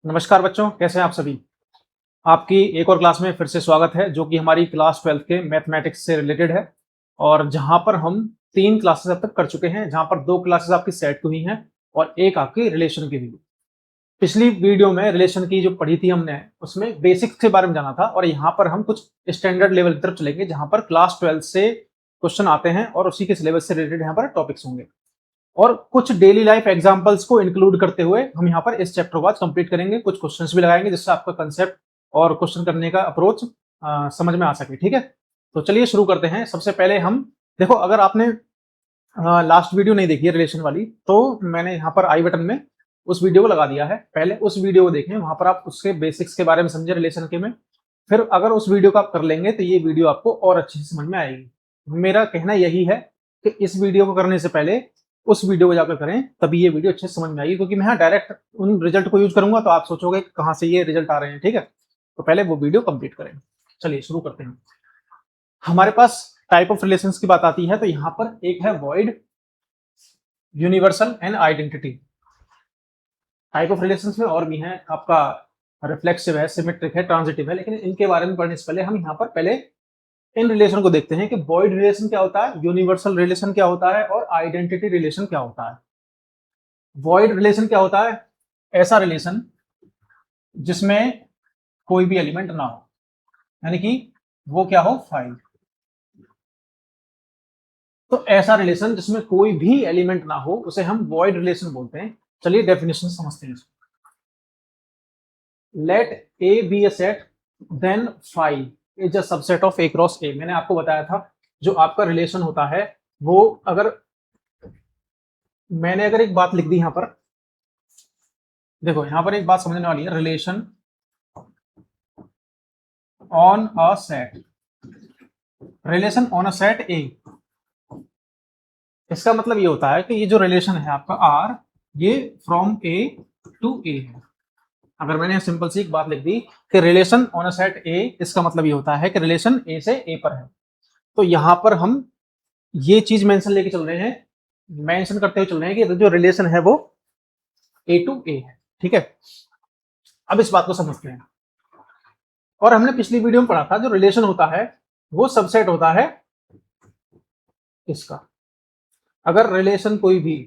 नमस्कार बच्चों, कैसे हैं आप सभी। आपकी एक और क्लास में फिर से स्वागत है, जो कि हमारी क्लास 12th के मैथमेटिक्स से रिलेटेड है। और जहां पर हम 3 क्लासेस अब तक कर चुके हैं, जहां पर 2 क्लासेस आपकी सेट की हुई हैं और एक आपकी रिलेशन की हुई है। पिछली वीडियो में रिलेशन की जो पढ़ी थी हमने, उसमें बेसिक्स के बारे में जाना था, और यहाँ पर हम कुछ स्टैंडर्ड लेवल की तरफ चलेंगे, जहां पर क्लास 12 से क्वेश्चन आते हैं और उसी के सिलेबस से रिलेटेड यहाँ पर टॉपिक्स होंगे। और कुछ डेली लाइफ एग्जांपल्स को इंक्लूड करते हुए हम यहाँ पर इस चैप्टर को आज कंप्लीट करेंगे। कुछ क्वेश्चंस भी लगाएंगे जिससे आपका कंसेप्ट और क्वेश्चन करने का अप्रोच समझ में आ सके। ठीक है, तो चलिए शुरू करते हैं। सबसे पहले हम देखो, अगर आपने लास्ट वीडियो नहीं देखी है रिलेशन वाली, तो मैंने यहाँ पर आई बटन में उस वीडियो को लगा दिया है। पहले उस वीडियो को देखें, वहां पर आप उसके बेसिक्स के बारे में समझे रिलेशन के में। फिर अगर उस वीडियो को आप कर लेंगे तो ये वीडियो आपको और अच्छे से समझ में आएगी। मेरा कहना यही है कि इस वीडियो को करने से पहले उस वीडियो को जाकर करें, तभी ये वीडियो अच्छे से समझ में आएगी। क्योंकि मैं डायरेक्ट उन रिजल्ट को यूज करूंगा तो आप सोचोगे कहां से ये रिजल्ट आ रहे हैं। ठीक है, तो पहले वो वीडियो कंप्लीट करें। चलिए शुरू करते हैं। हमारे पास टाइप ऑफ रिलेशंस की बात आती है, तो यहां पर एक है void, universal and identity. Type of relations में और भी हैं, आपका रिफ्लेक्सिव है, सिमेट्रिक है, ट्रांजिटिव है, लेकिन इनके बारे में पढ़ने से पहले हम यहाँ पर पहले इन रिलेशन को देखते हैं कि वॉइड रिलेशन क्या होता है, यूनिवर्सल रिलेशन क्या होता है और आइडेंटिटी रिलेशन क्या होता है। वॉइड रिलेशन क्या होता है? ऐसा रिलेशन जिसमें कोई भी एलिमेंट ना हो, यानी कि वो क्या हो, फाइल। तो ऐसा रिलेशन जिसमें कोई भी एलिमेंट ना हो उसे हम वॉइड रिलेशन बोलते हैं। चलिए डेफिनेशन समझते हैं। Let A B a set, then phi is a subset of A cross A. मैंने आपको बताया था, जो आपका रिलेशन होता है वो, अगर मैंने अगर एक बात लिख दी यहां पर, देखो यहां पर एक बात समझने वाली है। Relation on a set, relation on a set ए, इसका मतलब ये होता है कि ये जो रिलेशन है आपका आर, ये फ्रॉम ए टू ए है। अगर मैंने सिंपल सी एक बात लिख दी कि रिलेशन ऑन अ सेट ए, इसका मतलब ये होता है कि रिलेशन ए से ए पर है। तो यहां पर हम ये चीज मेंशन लेके चल रहे हैं, मेंशन करते हुए चल रहे हैं कि जो रिलेशन है वो ए टू ए है। ठीक है, अब इस बात को समझते हैं। और हमने पिछली वीडियो में पढ़ा था, जो रिलेशन होता है वो सबसेट होता है इसका। अगर रिलेशन कोई भी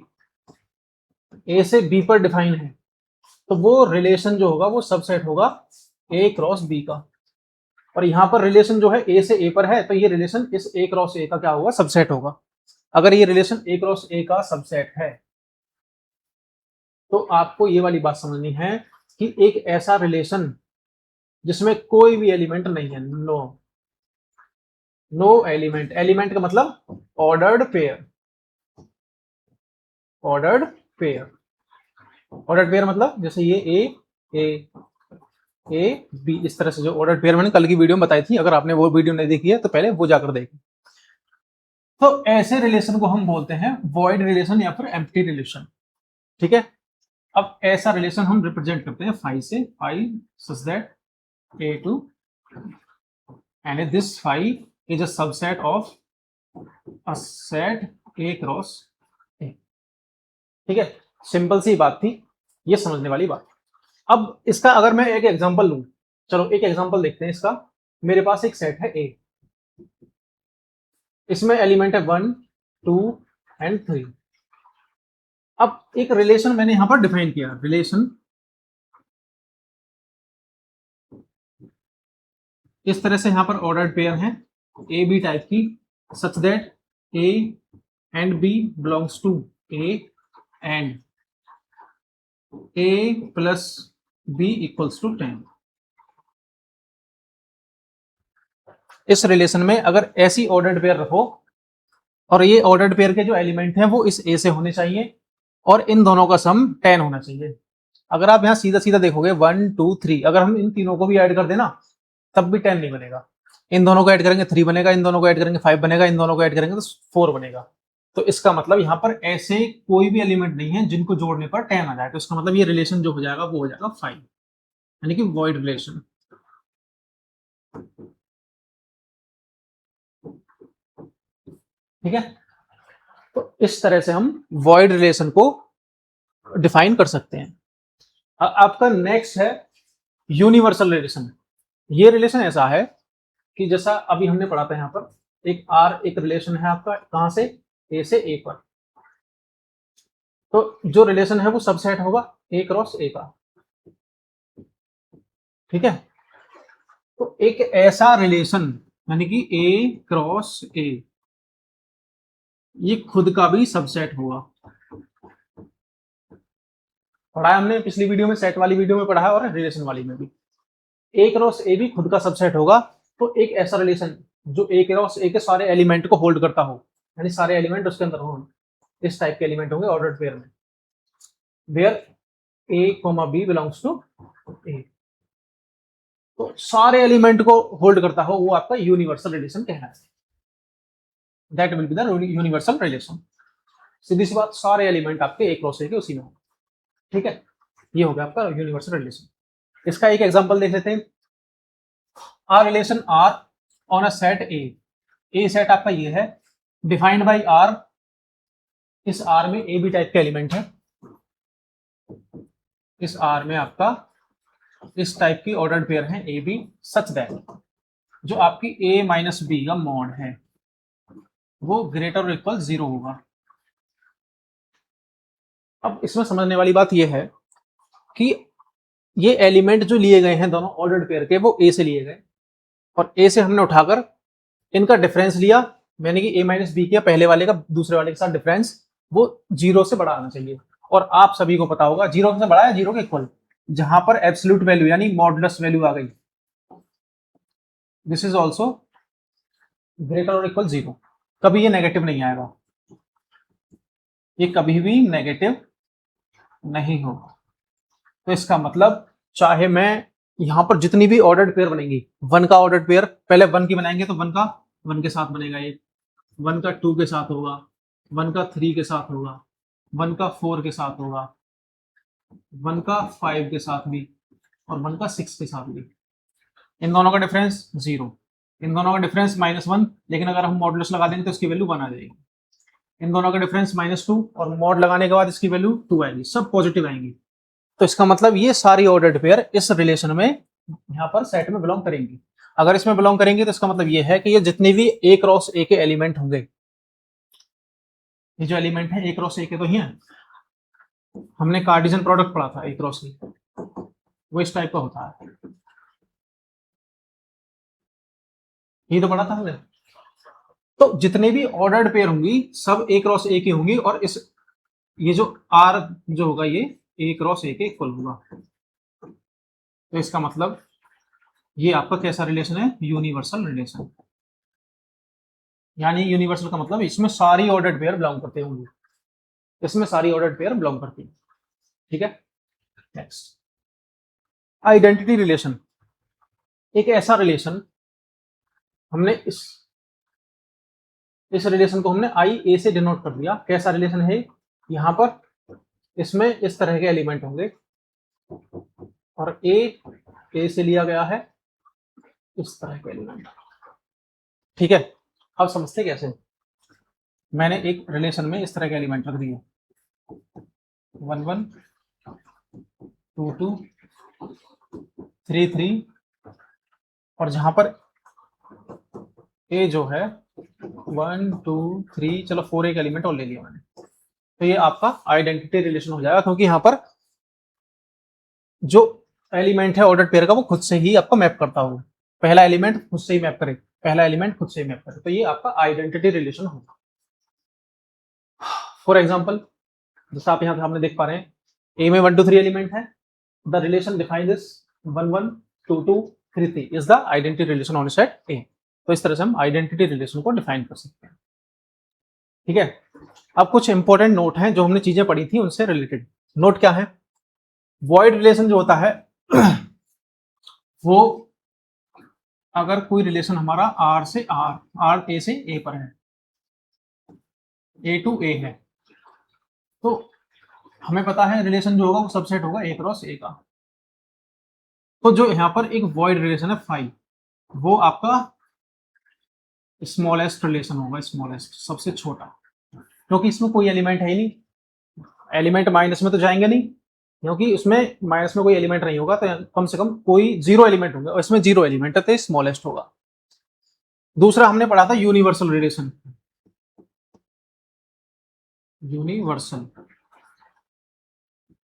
ए से बी पर डिफाइन है, तो वो रिलेशन जो होगा वो सबसेट होगा ए क्रॉस बी का। और यहां पर रिलेशन जो है ए से ए पर है, तो ये रिलेशन इस ए क्रॉस ए का क्या होगा, सबसेट होगा। अगर ये रिलेशन ए क्रॉस ए का सबसेट है, तो आपको ये वाली बात समझनी है कि एक ऐसा रिलेशन जिसमें कोई भी एलिमेंट नहीं है, नो एलिमेंट। एलिमेंट का मतलब ordered pair, ordered pair. Ordered pair मतलब जैसे ये ए ए बी, इस तरह से जो ऑर्डर्ड पेयर मैंने कल की वीडियो में बताई थी। अगर आपने वो वीडियो नहीं देखी है तो पहले वो जाकर देखें। तो ऐसे रिलेशन को हम बोलते हैं वॉइड रिलेशन या फिर एम्प्टी रिलेशन। ठीक है, अब ऐसा रिलेशन हम रिप्रेजेंट करते हैं फाई से, phi such that A two and this phi is a subset of a set A cross A. ठीक है, सिंपल सी बात थी, ये समझने वाली बात। अब इसका अगर मैं एक एग्जांपल लूं, चलो एक एग्जांपल देखते हैं इसका। मेरे पास एक सेट है ए, इसमें एलिमेंट है 1 2 एंड 3। अब एक रिलेशन मैंने यहां पर डिफाइन किया, रिलेशन इस तरह से यहां पर ऑर्डर्ड पेयर है ए बी टाइप की, such that A and B belongs to A and A plus B equals to 10। इस रिलेशन में अगर ऐसी ऑर्डर्ड पेयर रखो, और ये ऑर्डर्ड पेयर के जो एलिमेंट हैं वो इस ए से होने चाहिए, और इन दोनों का सम 10 होना चाहिए। अगर आप यहां सीधा सीधा देखोगे 1 2 3, अगर हम इन तीनों को भी ऐड कर देना तब भी 10 नहीं बनेगा। इन दोनों को ऐड करेंगे 3 बनेगा, इन दोनों को ऐड करेंगे 5 बनेगा, इन दोनों को ऐड करेंगे तो 4 बनेगा। तो इसका मतलब यहां पर ऐसे कोई भी एलिमेंट नहीं है जिनको जोड़ने पर 10 आ जाए। तो इसका मतलब ये रिलेशन जो हो जाएगा वो हो जाएगा 5, यानी कि वॉइड रिलेशन। ठीक है, तो इस तरह से हम वॉइड रिलेशन को डिफाइन कर सकते हैं। आपका नेक्स्ट है यूनिवर्सल रिलेशन। ये रिलेशन ऐसा है कि जैसा अभी हमने पढ़ा था यहाँ पर एक रिलेशन है आपका कहां से, ए से ए पर। तो जो रिलेशन है वो सबसेट होगा ए क्रॉस ए का, ठीक है। तो एक ऐसा रिलेशन यानी कि ए क्रॉस ए, ये खुद का भी सबसेट होगा। पढ़ा है हमने पिछली वीडियो में, सेट वाली वीडियो में पढ़ा है और रिलेशन वाली में भी। ए क्रॉस ए भी खुद का सबसेट होगा। तो एक ऐसा रिलेशन जो ए क्रॉस ए के सारे एलिमेंट को होल्ड करता हो, यानी सारे एलिमेंट उसके अंदर हो, इस टाइप के एलिमेंट होंगे ऑर्डर्ड पेयर में, where A comma B belongs to A. तो सारे एलिमेंट को होल्ड करता हो, वो आपका यूनिवर्सल रिलेशन कहना है। That will be the universal relation. सीधी सी बात, सारे एलिमेंट आपके ए क्रॉस ए के उसी में हो, ठीक है। ये हो गया आपका यूनिवर्सल रिलेशन। इसका एक एग्जांपल देख लेते हैं। R relation R on a set A, A set आपका ये है, डिफाइंड बाय आर। इस आर में ए बी टाइप के एलिमेंट है, इस आर में आपका इस टाइप की ऑर्डर्ड पेयर है ए बी, सच दैट जो आपकी ए माइनस बी का मॉड है वो ग्रेटर और इक्वल 0 होगा। अब इसमें समझने वाली बात यह है कि ये एलिमेंट जो लिए गए हैं दोनों ऑर्डर्ड पेयर के, वो ए से लिए गए, और ए से हमने उठाकर इनका डिफरेंस लिया, यानी कि ए माइनस बी किया पहले वाले का दूसरे वाले के साथ डिफरेंस, वो 0 से बड़ा आना चाहिए। और आप सभी को पता होगा 0 से बड़ा है 0 के इक्वल, जहां पर एब्सोल्यूट वैल्यू यानी मॉडुलस वैल्यू आ गई, दिस इज ऑल्सो ग्रेटर और इक्वल 0। कभी ये नेगेटिव नहीं आएगा, ये कभी भी नेगेटिव नहीं होगा। तो इसका मतलब चाहे मैं यहां पर जितनी भी ऑर्डर्ड पेयर बनेंगी, 1 का ऑर्डर्ड पेयर पहले 1 की बनाएंगे तो 1 का 1 के साथ बनेगा, एक 1 का 2 के साथ होगा, 1 का 3 के साथ होगा, 1 का 4 के साथ होगा, 1 का 5 के साथ भी, और 1 का 6 के साथ भी। इन दोनों का डिफरेंस 0, इन दोनों का डिफरेंस -1, लेकिन अगर हम मॉडुलस लगा देंगे तो इसकी वैल्यू 1 आ जाएगी। इन दोनों का डिफरेंस -2 और मॉड लगाने के बाद इसकी वैल्यू 2 आएगी, सब पॉजिटिव आएंगी। तो इसका मतलब ये सारी ऑर्डर्ड पेयर इस रिलेशन में यहाँ पर सेट में बिलोंग करेंगी। अगर इसमें बिलोंग करेंगे तो इसका मतलब ये है कि ये जितने भी ए क्रॉस ए के एलिमेंट होंगे, ये जो एलिमेंट है ए क्रॉस ए के तो ही है, हमने कार्टेशियन प्रोडक्ट पढ़ा था ए क्रॉस ए, वो इस टाइप का होता है, ये तो पढ़ा था हमने। तो जितने भी ऑर्डर्ड पेयर होंगी सब ए क्रॉस ए की होंगी, और इस ये जो आर जो होगा ये ए क्रॉस ए के इक्वल होगा। तो इसका मतलब ये आपका कैसा रिलेशन है, यूनिवर्सल रिलेशन। यानी यूनिवर्सल का मतलब इसमें सारी ऑर्डर्ड पेयर बिलोंग करते होंगे, इसमें सारी ऑर्डर्ड पेयर बिलोंग करती है, ठीक है। Next, identity relation. एक ऐसा रिलेशन, हमने इस रिलेशन को हमने आई ए से डिनोट कर दिया। कैसा रिलेशन है, यहां पर इसमें इस तरह के एलिमेंट होंगे, और ए से लिया गया है इस तरह के एलिमेंट, ठीक है। अब समझते कैसे, मैंने एक रिलेशन में इस तरह के एलिमेंट रख दिए 1 1 2 2 3 3, और जहां पर ए जो है 1 2 3, चलो 4 एक एलिमेंट और ले लिया मैंने, तो ये आपका आइडेंटिटी रिलेशन हो जाएगा, क्योंकि यहां पर जो एलिमेंट है ऑर्डर्ड पेयर का वो खुद से ही आपको मैप करता हो, पहला एलिमेंट खुद से ही मैप करे, पहला एलिमेंट खुद से ही मैप करे, तो ये आपका आइडेंटिटी रिलेशन होगा। फॉर एग्जाम्पल, जैसा आप यहाँ पे हमने देख पा रहे हैं, ए में 1 2 3 एलिमेंट है, the relation define this 1 1 2 2 3 3 is the identity relation on set ए। तो इस तरह से हम आइडेंटिटी रिलेशन को डिफाइन कर सकते हैं, ठीक है। अब कुछ इंपॉर्टेंट नोट हैं जो हमने चीजें पढ़ी थी उनसे रिलेटेड। नोट क्या है, वॉइड रिलेशन जो होता है वो अगर कोई रिलेशन हमारा आर से आर ए से ए पर है, ए टू ए है, तो हमें पता है रिलेशन जो होगा वो सबसेट होगा ए क्रॉस ए का। तो जो यहाँ पर एक वॉइड रिलेशन है फाई, वो आपका स्मॉलेस्ट रिलेशन होगा, स्मॉलेस्ट सबसे छोटा, क्योंकि इसमें कोई एलिमेंट है ही नहीं, एलिमेंट माइनस में तो जाएंगे नहीं, क्योंकि उसमें माइनस में कोई एलिमेंट नहीं होगा, तो कम से कम कोई जीरो एलिमेंट होंगे, और इसमें जीरो एलिमेंट है तो स्मॉलेस्ट होगा। दूसरा हमने पढ़ा था यूनिवर्सल रिलेशन।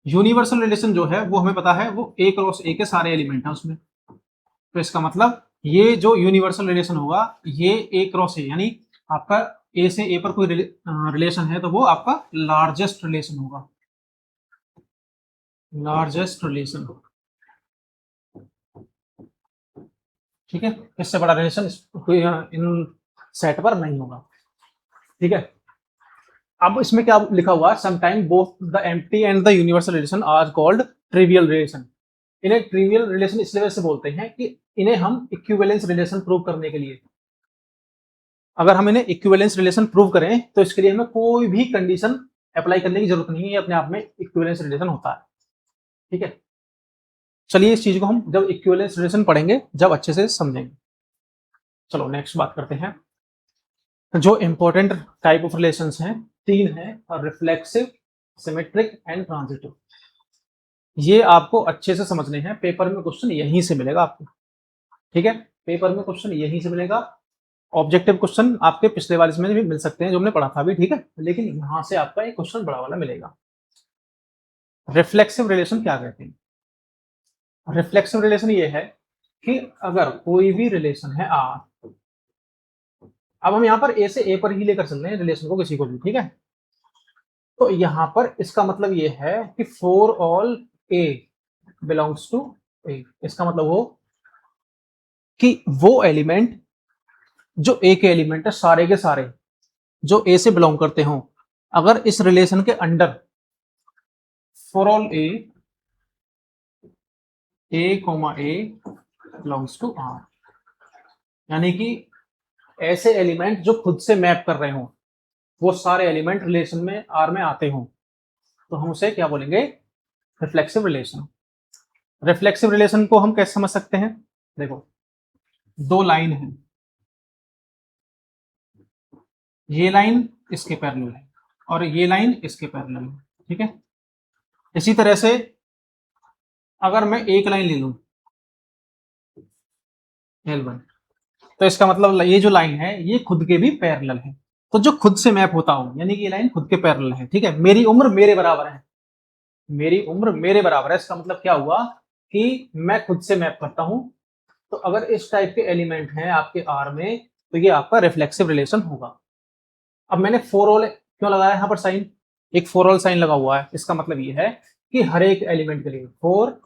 यूनिवर्सल रिलेशन जो है वो हमें पता है वो ए क्रॉस ए के सारे एलिमेंट हैं उसमें। तो इसका मतलब ये जो यूनिवर्सल रिलेशन होगा ये ए क्रॉस ए, यानी आपका ए से ए पर कोई रिलेशन है तो वो आपका लार्जेस्ट रिलेशन होगा, लार्जेस्ट रिलेशन। ठीक है, इससे बड़ा रिलेशन इन सेट पर नहीं होगा। ठीक है, अब इसमें क्या लिखा हुआ है, sometime both the empty and the universal relation are called trivial relation. इन्हें ट्रिवियल रिलेशन इसलिए से बोलते हैं कि इन्हें हम इक्विवेलेंस रिलेशन प्रूव करने के लिए, अगर हम इन्हें इक्विवेलेंस रिलेशन प्रूव करें तो इसके लिए हमें कोई भी कंडीशन अप्लाई करने की जरूरत नहीं है, ये अपने आप में इक्विवेलेंस रिलेशन होता है। ठीक है, चलिए इस चीज को हम जब इक्विवेलेंस रिलेशन पढ़ेंगे जब अच्छे से समझेंगे। चलो नेक्स्ट बात करते हैं। जो इंपॉर्टेंट टाइप ऑफ रिलेशंस हैं तीन हैं, रिफ्लेक्सिव, सिमेट्रिक एंड ट्रांजिटिव। ये आपको अच्छे से समझने हैं, पेपर में क्वेश्चन यहीं से मिलेगा आपको। ठीक है, पेपर में क्वेश्चन यहीं से मिलेगा। ऑब्जेक्टिव क्वेश्चन आपके पिछले वाले में भी मिल सकते हैं जो हमने पढ़ा था अभी, ठीक है, लेकिन यहां से आपका एक क्वेश्चन बड़ा वाला मिलेगा। रिफ्लेक्सिव रिलेशन क्या कहते हैं? रिफ्लेक्सिव रिलेशन ये है कि अगर कोई भी रिलेशन है आर, अब हम यहाँ पर ए से ए पर ही लेकर चल रहे हैं रिलेशन को, किसी को भी, ठीक है, तो यहां पर इसका मतलब ये है कि for all A belongs to A, इसका मतलब हो कि वो एलिमेंट जो ए के एलिमेंट है सारे के सारे जो ए से बिलोंग करते हो, अगर इस रिलेशन के under for all A comma A belongs to R, यानी कि ऐसे एलिमेंट जो खुद से मैप कर रहे हो वो सारे एलिमेंट रिलेशन में आर में आते हो, तो हम उसे क्या बोलेंगे? Reflexive relation. रिफ्लेक्सिव रिलेशन को हम कैसे समझ सकते हैं? देखो, दो लाइन है, ये लाइन इसके पैरेलल है और ये लाइन इसके पैरेलल है। ठीक है, इसी तरह से अगर मैं एक लाइन ले लूं L1, तो इसका मतलब ये जो लाइन है ये खुद के भी पैरेलल है, तो जो खुद से मैप होता हो यानी कि ये लाइन खुद के पैरेलल है। ठीक है, मेरी उम्र मेरे बराबर है, मेरी उम्र मेरे बराबर है, इसका मतलब क्या हुआ कि मैं खुद से मैप करता हूं। तो अगर इस टाइप के एलिमेंट हैं आपके आर में तो ये आपका रिफ्लेक्सिव रिलेशन होगा। अब मैंने फॉर ऑल क्यों लगाया यहां पर साइन? एक फॉर ऑल साइन लगा हुआ है, इसका मतलब ये है कि हर एक एलिमेंट के लिए, फॉर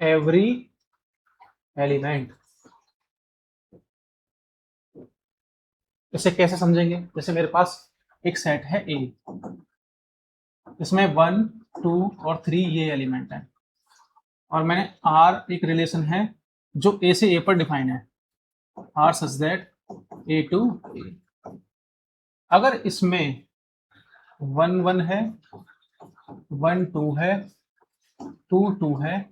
एवरी एलिमेंट। इसे कैसे समझेंगे? जैसे मेरे पास एक सेट है ए, इसमें 1 2 और 3 ये एलिमेंट है, और मैंने आर एक रिलेशन है जो ए से ए पर डिफाइन है, R such that A to A. अगर इसमें 1 1 है, 1 2 है, 2 2 है,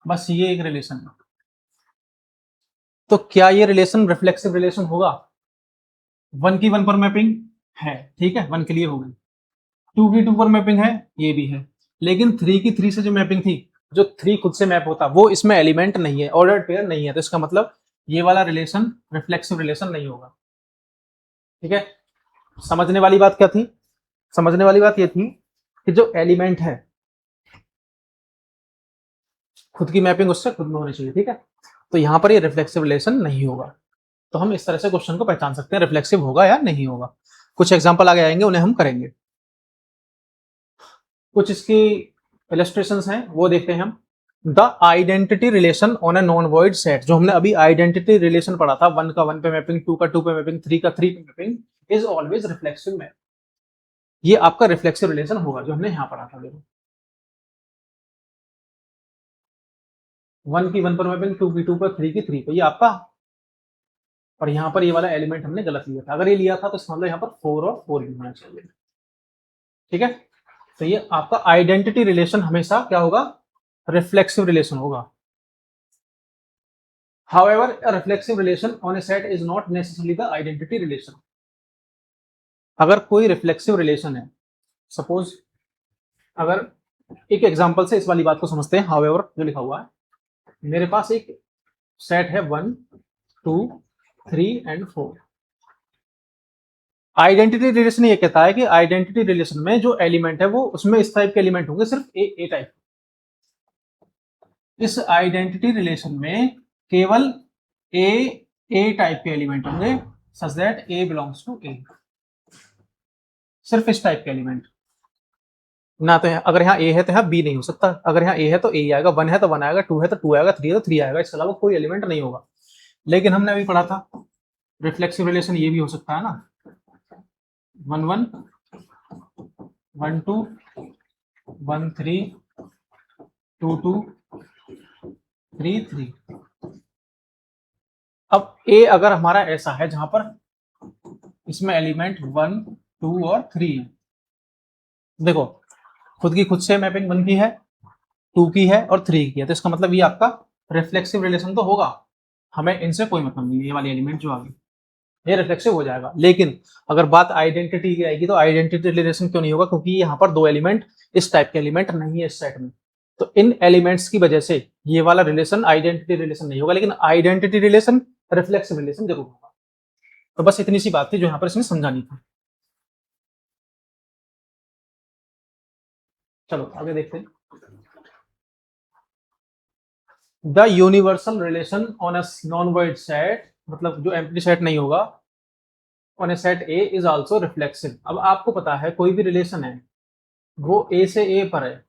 बस ये एक रिलेशन है, तो क्या ये रिलेशन रिफ्लेक्सिव रिलेशन होगा? 1 की 1 पर मैपिंग है, ठीक है, 1 के लिए हो गई, 2 की 2 पर मैपिंग है, ये भी है, लेकिन 3 की 3 से जो मैपिंग थी, जो 3 खुद से मैप होता वो इसमें एलिमेंट नहीं है, ऑर्डर्ड पेयर नहीं है, तो इसका मतलब ये वाला रिलेशन रिफ्लेक्सिव रिलेशन नहीं होगा। ठीक है, समझने वाली बात क्या थी? समझने वाली बात ये थी कि जो एलिमेंट है खुद की मैपिंग उससे खुद में होनी चाहिए। ठीक है, तो यहां पर ये रिफ्लेक्सिव रिलेशन नहीं होगा, तो हम इस तरह से क्वेश्चन को पहचान सकते हैं रिफ्लेक्सिव होगा या नहीं होगा। कुछ एग्जांपल आगे आएंगे, उन्हें हम करेंगे। कुछ इसकी इलस्ट्रेशंस हैं वो देखते हैं हम। The identity relation on a non void set, जो हमने अभी आइडेंटिटी रिलेशन पढ़ा था, 1 का 1 पे मैपिंग, 2 का 2 पे मैपिंग, 3 का 3 पे mapping, is always reflexive map. ये आपका रिफ्लेक्सिव रिलेशन होगा जो हमने यहां पढ़ा था। देखो, 1 की 1 पर मैपिंग, 2 की 2 पर, 3 की 3 पे, ये आपका, और यहाँ पर ये वाला एलिमेंट हमने गलत लिया था, अगर ये लिया था तो इसका मतलब यहाँ पर 4 और 4 भी होना चाहिए। ठीक है, तो ये आपका आइडेंटिटी रिलेशन हमेशा क्या होगा? रिफ्लेक्सिव रिलेशन होगा। However, a reflexive relation on a set is not necessarily the identity relation. अगर कोई रिफ्लेक्सिव रिलेशन है, सपोज अगर एक एग्जांपल से इस वाली बात को समझते हैं। हाउएवर जो लिखा हुआ है, मेरे पास एक सेट है 1 2 3 एंड 4। आइडेंटिटी रिलेशन ये कहता है कि आइडेंटिटी रिलेशन में जो एलिमेंट है वो उसमें इस टाइप के एलिमेंट होंगे, सिर्फ ए टाइप। इस आइडेंटिटी रिलेशन में केवल ए टाइप के एलिमेंट होंगे, such that A belongs to A. सिर्फ इस टाइप के एलिमेंट ना, तो अगर यहाँ ए है तो यहाँ बी नहीं हो सकता, अगर यहाँ ए है तो ए आएगा, 1 है तो 1 आएगा, 2 है तो 2 आएगा, 3 है तो 3 आएगा, इसके अलावा कोई एलिमेंट नहीं होगा। लेकिन हमने अभी पढ़ा था रिफ्लेक्सिव रिलेशन ये भी हो सकता है ना, 1 1 1 2 1 3 2 2 3 3। अब ए अगर हमारा ऐसा है जहां पर इसमें एलिमेंट 1 2 और 3 है, देखो खुद की खुद से मैपिंग 1 की है, 2 की है और 3 की है, तो इसका मतलब ये आपका रिफ्लेक्सिव रिलेशन तो होगा, हमें इनसे कोई मतलब नहीं है, ये वाले एलिमेंट जो आगे ये रिफ्लेक्सिव हो जाएगा। लेकिन अगर बात आइडेंटिटी की आएगी तो आइडेंटिटी रिलेशन क्यों नहीं होगा, क्योंकि यहाँ पर 2 एलिमेंट इस टाइप के एलिमेंट नहीं है इस सेट में, तो इन एलिमेंट्स की वजह से ये वाला रिलेशन आइडेंटिटी रिलेशन नहीं होगा, लेकिन आइडेंटिटी रिलेशन रिफ्लेक्सिव रिलेशन जरूर होगा। तो बस इतनी सी बात थी जो यहाँ पर इसने समझानी थी। चलो आगे देखते हैं। The universal relation on a non void set, मतलब जो एम्प्टी सेट नहीं होगा, on a set A is also reflexive. अब आपको पता है कोई भी रिलेशन है वो ए से ए पर है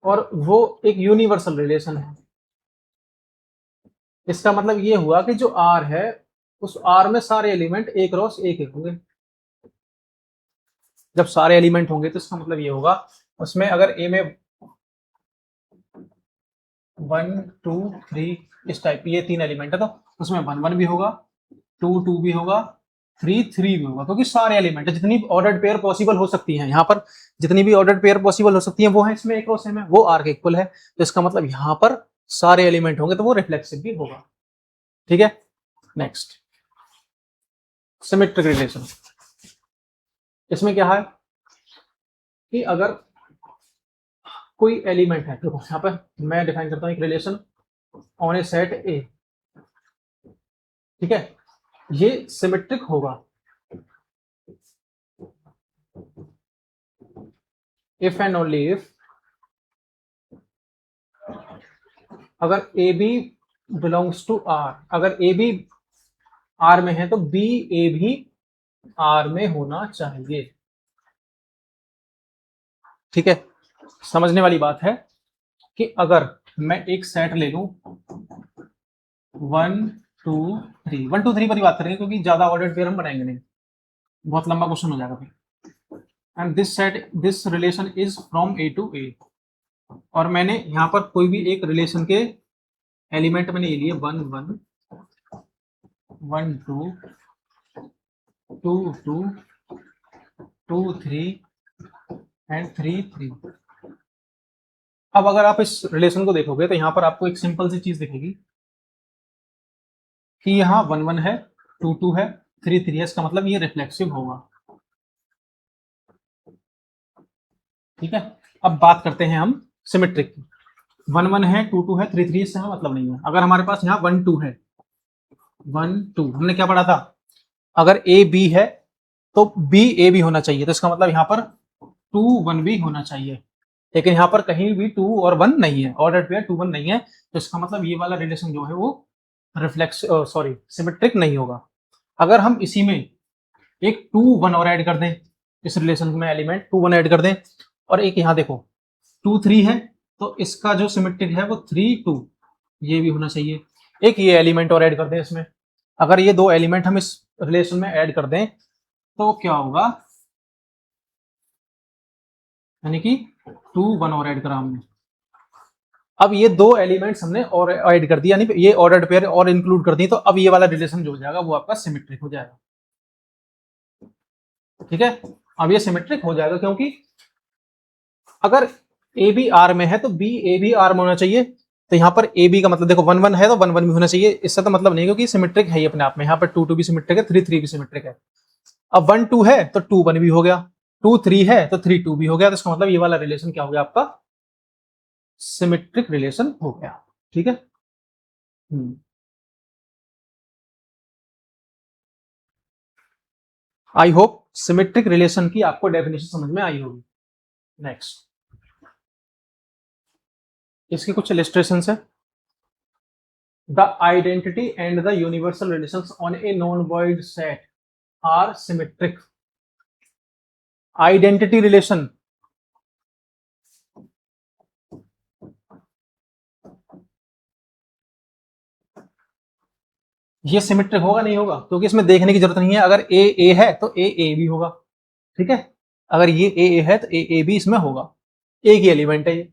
और वो एक यूनिवर्सल रिलेशन है, इसका मतलब ये हुआ कि जो आर है उस आर में सारे एलिमेंट ए क्रॉस ए के होंगे। जब सारे एलिमेंट होंगे तो इसका मतलब ये होगा उसमें अगर ए में 1 2 3 इस टाइप ये 3 एलिमेंट है तो उसमें 1 1 भी होगा, 2 2 भी होगा, 3 3 भी होगा, क्योंकि सारे एलिमेंट जितनी ऑर्डर्ड पेयर पॉसिबल हो सकती हैं, यहाँ पर जितनी भी ऑर्डर्ड पेयर पॉसिबल हो सकती हैं वो है इसमें एक क्रॉस ए में, वो आर के इक्वल है, तो इसका मतलब यहाँ पर सारे एलिमेंट होंगे तो वो रिफ्लेक्सिव भी होगा। ठीक है, नेक्स्ट सिमेट्रिक रिलेशन। इसमें क्या है कि अगर कोई एलिमेंट है, देखो यहाँ पर मैं डिफाइन करता हूँ एक relation on a set A, ठीक है, ये सिमेट्रिक होगा इफ एंड ओनली इफ अगर A B belongs to R, अगर ए बी आर में है तो बी ए भी आर में होना चाहिए। ठीक है, समझने वाली बात है कि अगर मैं एक सेट ले लूं 1 2 3, 1 2 3 पर ही बात करेंगे क्योंकि ज्यादा ऑर्डर्ड पेयर हम बनाएंगे नहीं, बहुत लंबा क्वेश्चन हो जाएगा फिर। And this set this relation is from A to A, और मैंने यहाँ पर कोई भी एक रिलेशन के एलिमेंट मैंने ये लिए 1 1 1 2 2 2 2 3 एंड 3 3। अब अगर आप इस रिलेशन को देखोगे तो यहाँ पर आपको एक सिंपल सी चीज दिखेगी कि यहाँ 1 1 है, 2 2 है, 3 3 है, इसका मतलब ये रिफ्लेक्सिव होगा। ठीक है, अब बात करते हैं हम सिमेट्रिक की। 1 1 है, 2 2 है, 3 3, इससे हमें मतलब नहीं है। अगर हमारे पास यहाँ 1 2 है, 1 2 हमने क्या पढ़ा था, अगर ए बी है तो बी ए भी होना चाहिए, तो इसका मतलब यहाँ पर 2 1 भी होना चाहिए, लेकिन यहाँ पर कहीं भी 2 और 1 नहीं है, ऑर्डर्ड पेयर 2 1 नहीं है, तो इसका मतलब ये वाला रिलेशन जो है वो सिमेट्रिक नहीं होगा। अगर हम इसी में एक 2 1 और ऐड कर दें, इस रिलेशन में एलिमेंट 2 1 ऐड कर दें, और एक यहाँ देखो 2 3 है, तो इसका जो सिमेट्रिक है वो 3 2 ये भी होना चाहिए। एक ये एलिमेंट और ऐड कर दें इसमें, अगर ये 2 एलिमेंट हम इस रिलेशन में ऐड कर दें तो क्या होगा, यानी कि 2 1 और ऐड करा हमने। अब ये 2 एलिमेंट्स हमने और ऐड कर दिया, यानी ये ऑर्डर्ड पेयर और इंक्लूड कर दी, तो अब ये वाला रिलेशन जो हो जाएगा वो आपका सिमेट्रिक हो जाएगा। ठीक है, अब ये सिमेट्रिक हो जाएगा क्योंकि अगर ए बी आर में है तो बी ए भी आर में होना चाहिए, तो यहाँ पर ए बी का मतलब देखो 1 1 है तो 1 1 भी होना चाहिए, इससे तो मतलब नहीं, क्योंकि सिमेट्रिक है ये अपने आप में। यहाँ पर 2 2 भी सिमेट्रिक है, 3 3 भी सिमेट्रिक है। अब 1 2 है तो 2 1 भी हो गया, 2 3 है तो 3 2 भी हो गया, तो इसका मतलब ये वाला रिलेशन क्या हो गया आपका, सिमेट्रिक रिलेशन हो गया। ठीक है। आई होप सिमेट्रिक रिलेशन की आपको डेफिनेशन समझ में आई होगी। नेक्स्ट, इसके कुछ इलस्ट्रेशन है। The identity and the universal relations on a non void set are symmetric. Identity relation, ये सिमेट्रिक होगा नहीं होगा, क्योंकि इसमें देखने की जरूरत नहीं है। अगर ए है तो ए भी होगा। ठीक है, अगर ये ए है तो ए भी इसमें होगा, एक ही एलिमेंट है ये।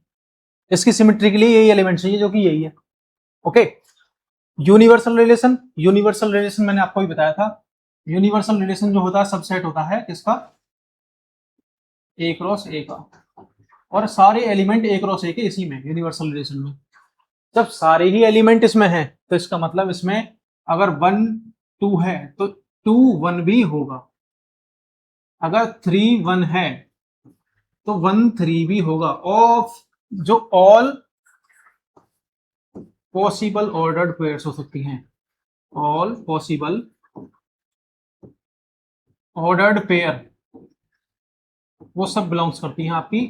इसकी सिमेट्री के लिए यही एलिमेंट चाहिए जो कि यही है। Okay. Universal relation, universal relation मैंने आपको भी बताया था। यूनिवर्सल रिलेशन जो होता है सबसेट होता है किसका, ए क्रॉस ए का, और सारे एलिमेंट ए क्रॉस ए के इसी में यूनिवर्सल रिलेशन में। जब सारे ही एलिमेंट इसमें हैं तो इसका मतलब इसमें अगर 1 2 है तो 2 1 भी होगा। अगर 3 1 है तो 1 3 भी होगा। ऑफ जो ऑल पॉसिबल ऑर्डर्ड पेयर्स हो सकती हैं, ऑल पॉसिबल ऑर्डर्ड पेयर, वो सब बिलोंग्स करती हैं आपकी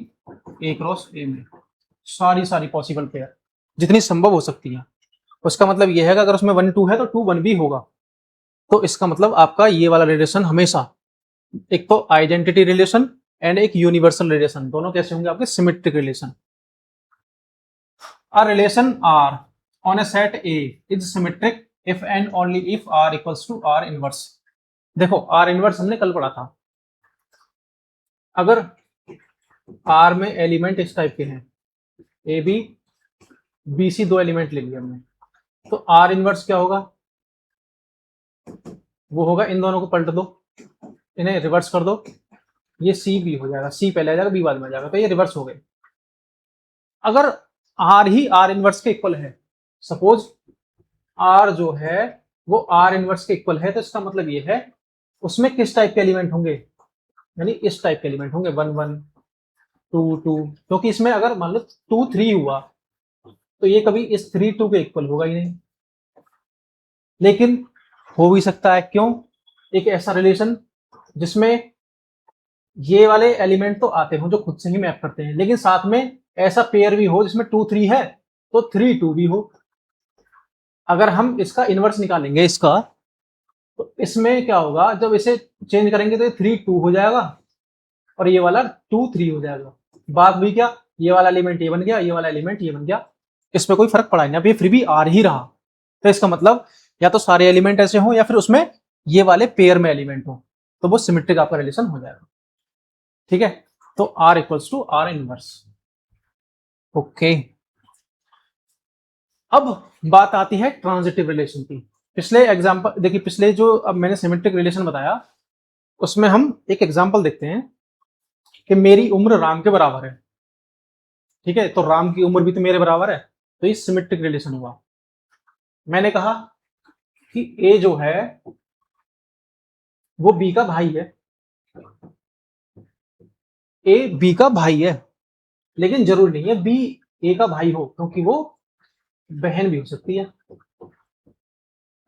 ए क्रॉस ए में। सारी पॉसिबल पेयर जितनी संभव हो सकती हैं। उसका मतलब यह है कि अगर उसमें 1 2 है तो 2 1 भी होगा। तो इसका मतलब आपका ये वाला रिलेशन हमेशा, एक तो आइडेंटिटी रिलेशन एंड एक यूनिवर्सल रिलेशन, दोनों कैसे होंगे आपके, symmetric relation. A relation R on a set A is symmetric if and only if R equals to R inverse। देखो R inverse हमने कल पढ़ा था। अगर R में एलिमेंट इस टाइप के हैं, ए बी बी सी, दो एलिमेंट ले लिए हमने, तो R इनवर्स क्या होगा, वो होगा इन दोनों को पलट दो, इन्हें रिवर्स कर दो, ये सी बी हो जाएगा, सी पहले आ जाएगा बी बाद में आ जाएगा, तो ये रिवर्स हो गए। अगर आर ही आर इनवर्स के इक्वल है, सपोज आर जो है वो आर इनवर्स के इक्वल है, तो इसका मतलब ये है उसमें किस टाइप के एलिमेंट होंगे, यानी इस टाइप के एलिमेंट होंगे, 1 1 2 2, क्योंकि इसमें अगर मान लो 2 3 हुआ तो ये कभी इस 3 2 के इक्वल होगा ही नहीं। लेकिन हो भी सकता है, क्यों, एक ऐसा रिलेशन जिसमें ये वाले एलिमेंट तो आते हो जो खुद से ही मैप करते हैं, लेकिन साथ में ऐसा पेयर भी हो जिसमें 2 3 है तो 3 2 भी हो। अगर हम इसका इनवर्स निकालेंगे इसका, तो इसमें क्या होगा, जब इसे चेंज करेंगे तो ये 3 2 हो जाएगा और ये वाला 2 3 हो जाएगा। बात हुई क्या, ये वाला एलिमेंट ये बन गया, ये वाला एलिमेंट ये बन गया, इसमें कोई फर्क पड़ा नहीं, अभी फिर भी आ ही रहा। तो इसका मतलब या तो सारे एलिमेंट ऐसे हो या फिर उसमें ये वाले पेयर में एलिमेंट हो, तो वो सिमेट्रिक आपका रिलेशन हो जाएगा। ठीक है, तो R equals to R inverse. Okay, अब बात आती है ट्रांजिटिव रिलेशन की। पिछले एग्जांपल देखिए, पिछले जो अब मैंने सिमेट्रिक रिलेशन बताया उसमें हम एक एग्जांपल देखते हैं कि मेरी उम्र राम के बराबर है। ठीक है, तो राम की उम्र भी तो मेरे बराबर है, तो ये सिमेट्रिक रिलेशन हुआ। मैंने कहा कि ए जो है वो बी का भाई है, ए बी का भाई है, लेकिन जरूरी नहीं है बी ए का भाई हो, क्योंकि वो बहन भी हो सकती है,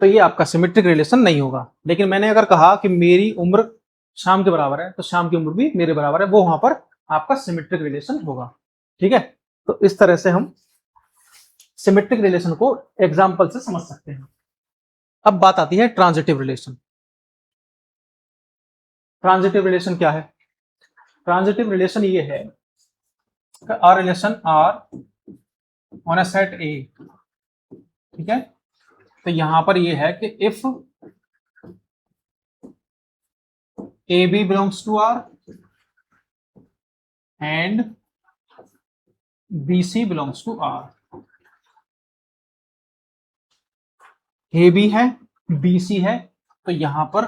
तो ये आपका सिमेट्रिक रिलेशन नहीं होगा। लेकिन मैंने अगर कहा कि मेरी उम्र शाम के बराबर है, तो शाम की उम्र भी मेरे बराबर है, वो वहां पर आपका सिमेट्रिक रिलेशन होगा। ठीक है, तो इस तरह से हम सिमेट्रिक रिलेशन को एग्जाम्पल से समझ सकते हैं। अब बात आती है ट्रांजिटिव रिलेशन। ट्रांजिटिव रिलेशन क्या है, ट्रांजिटिव रिलेशन ये है R relation R on a set A. ठीक है, तो यहां पर ये है कि if A B belongs to R and B C belongs to R, A B है बी सी है, तो यहां पर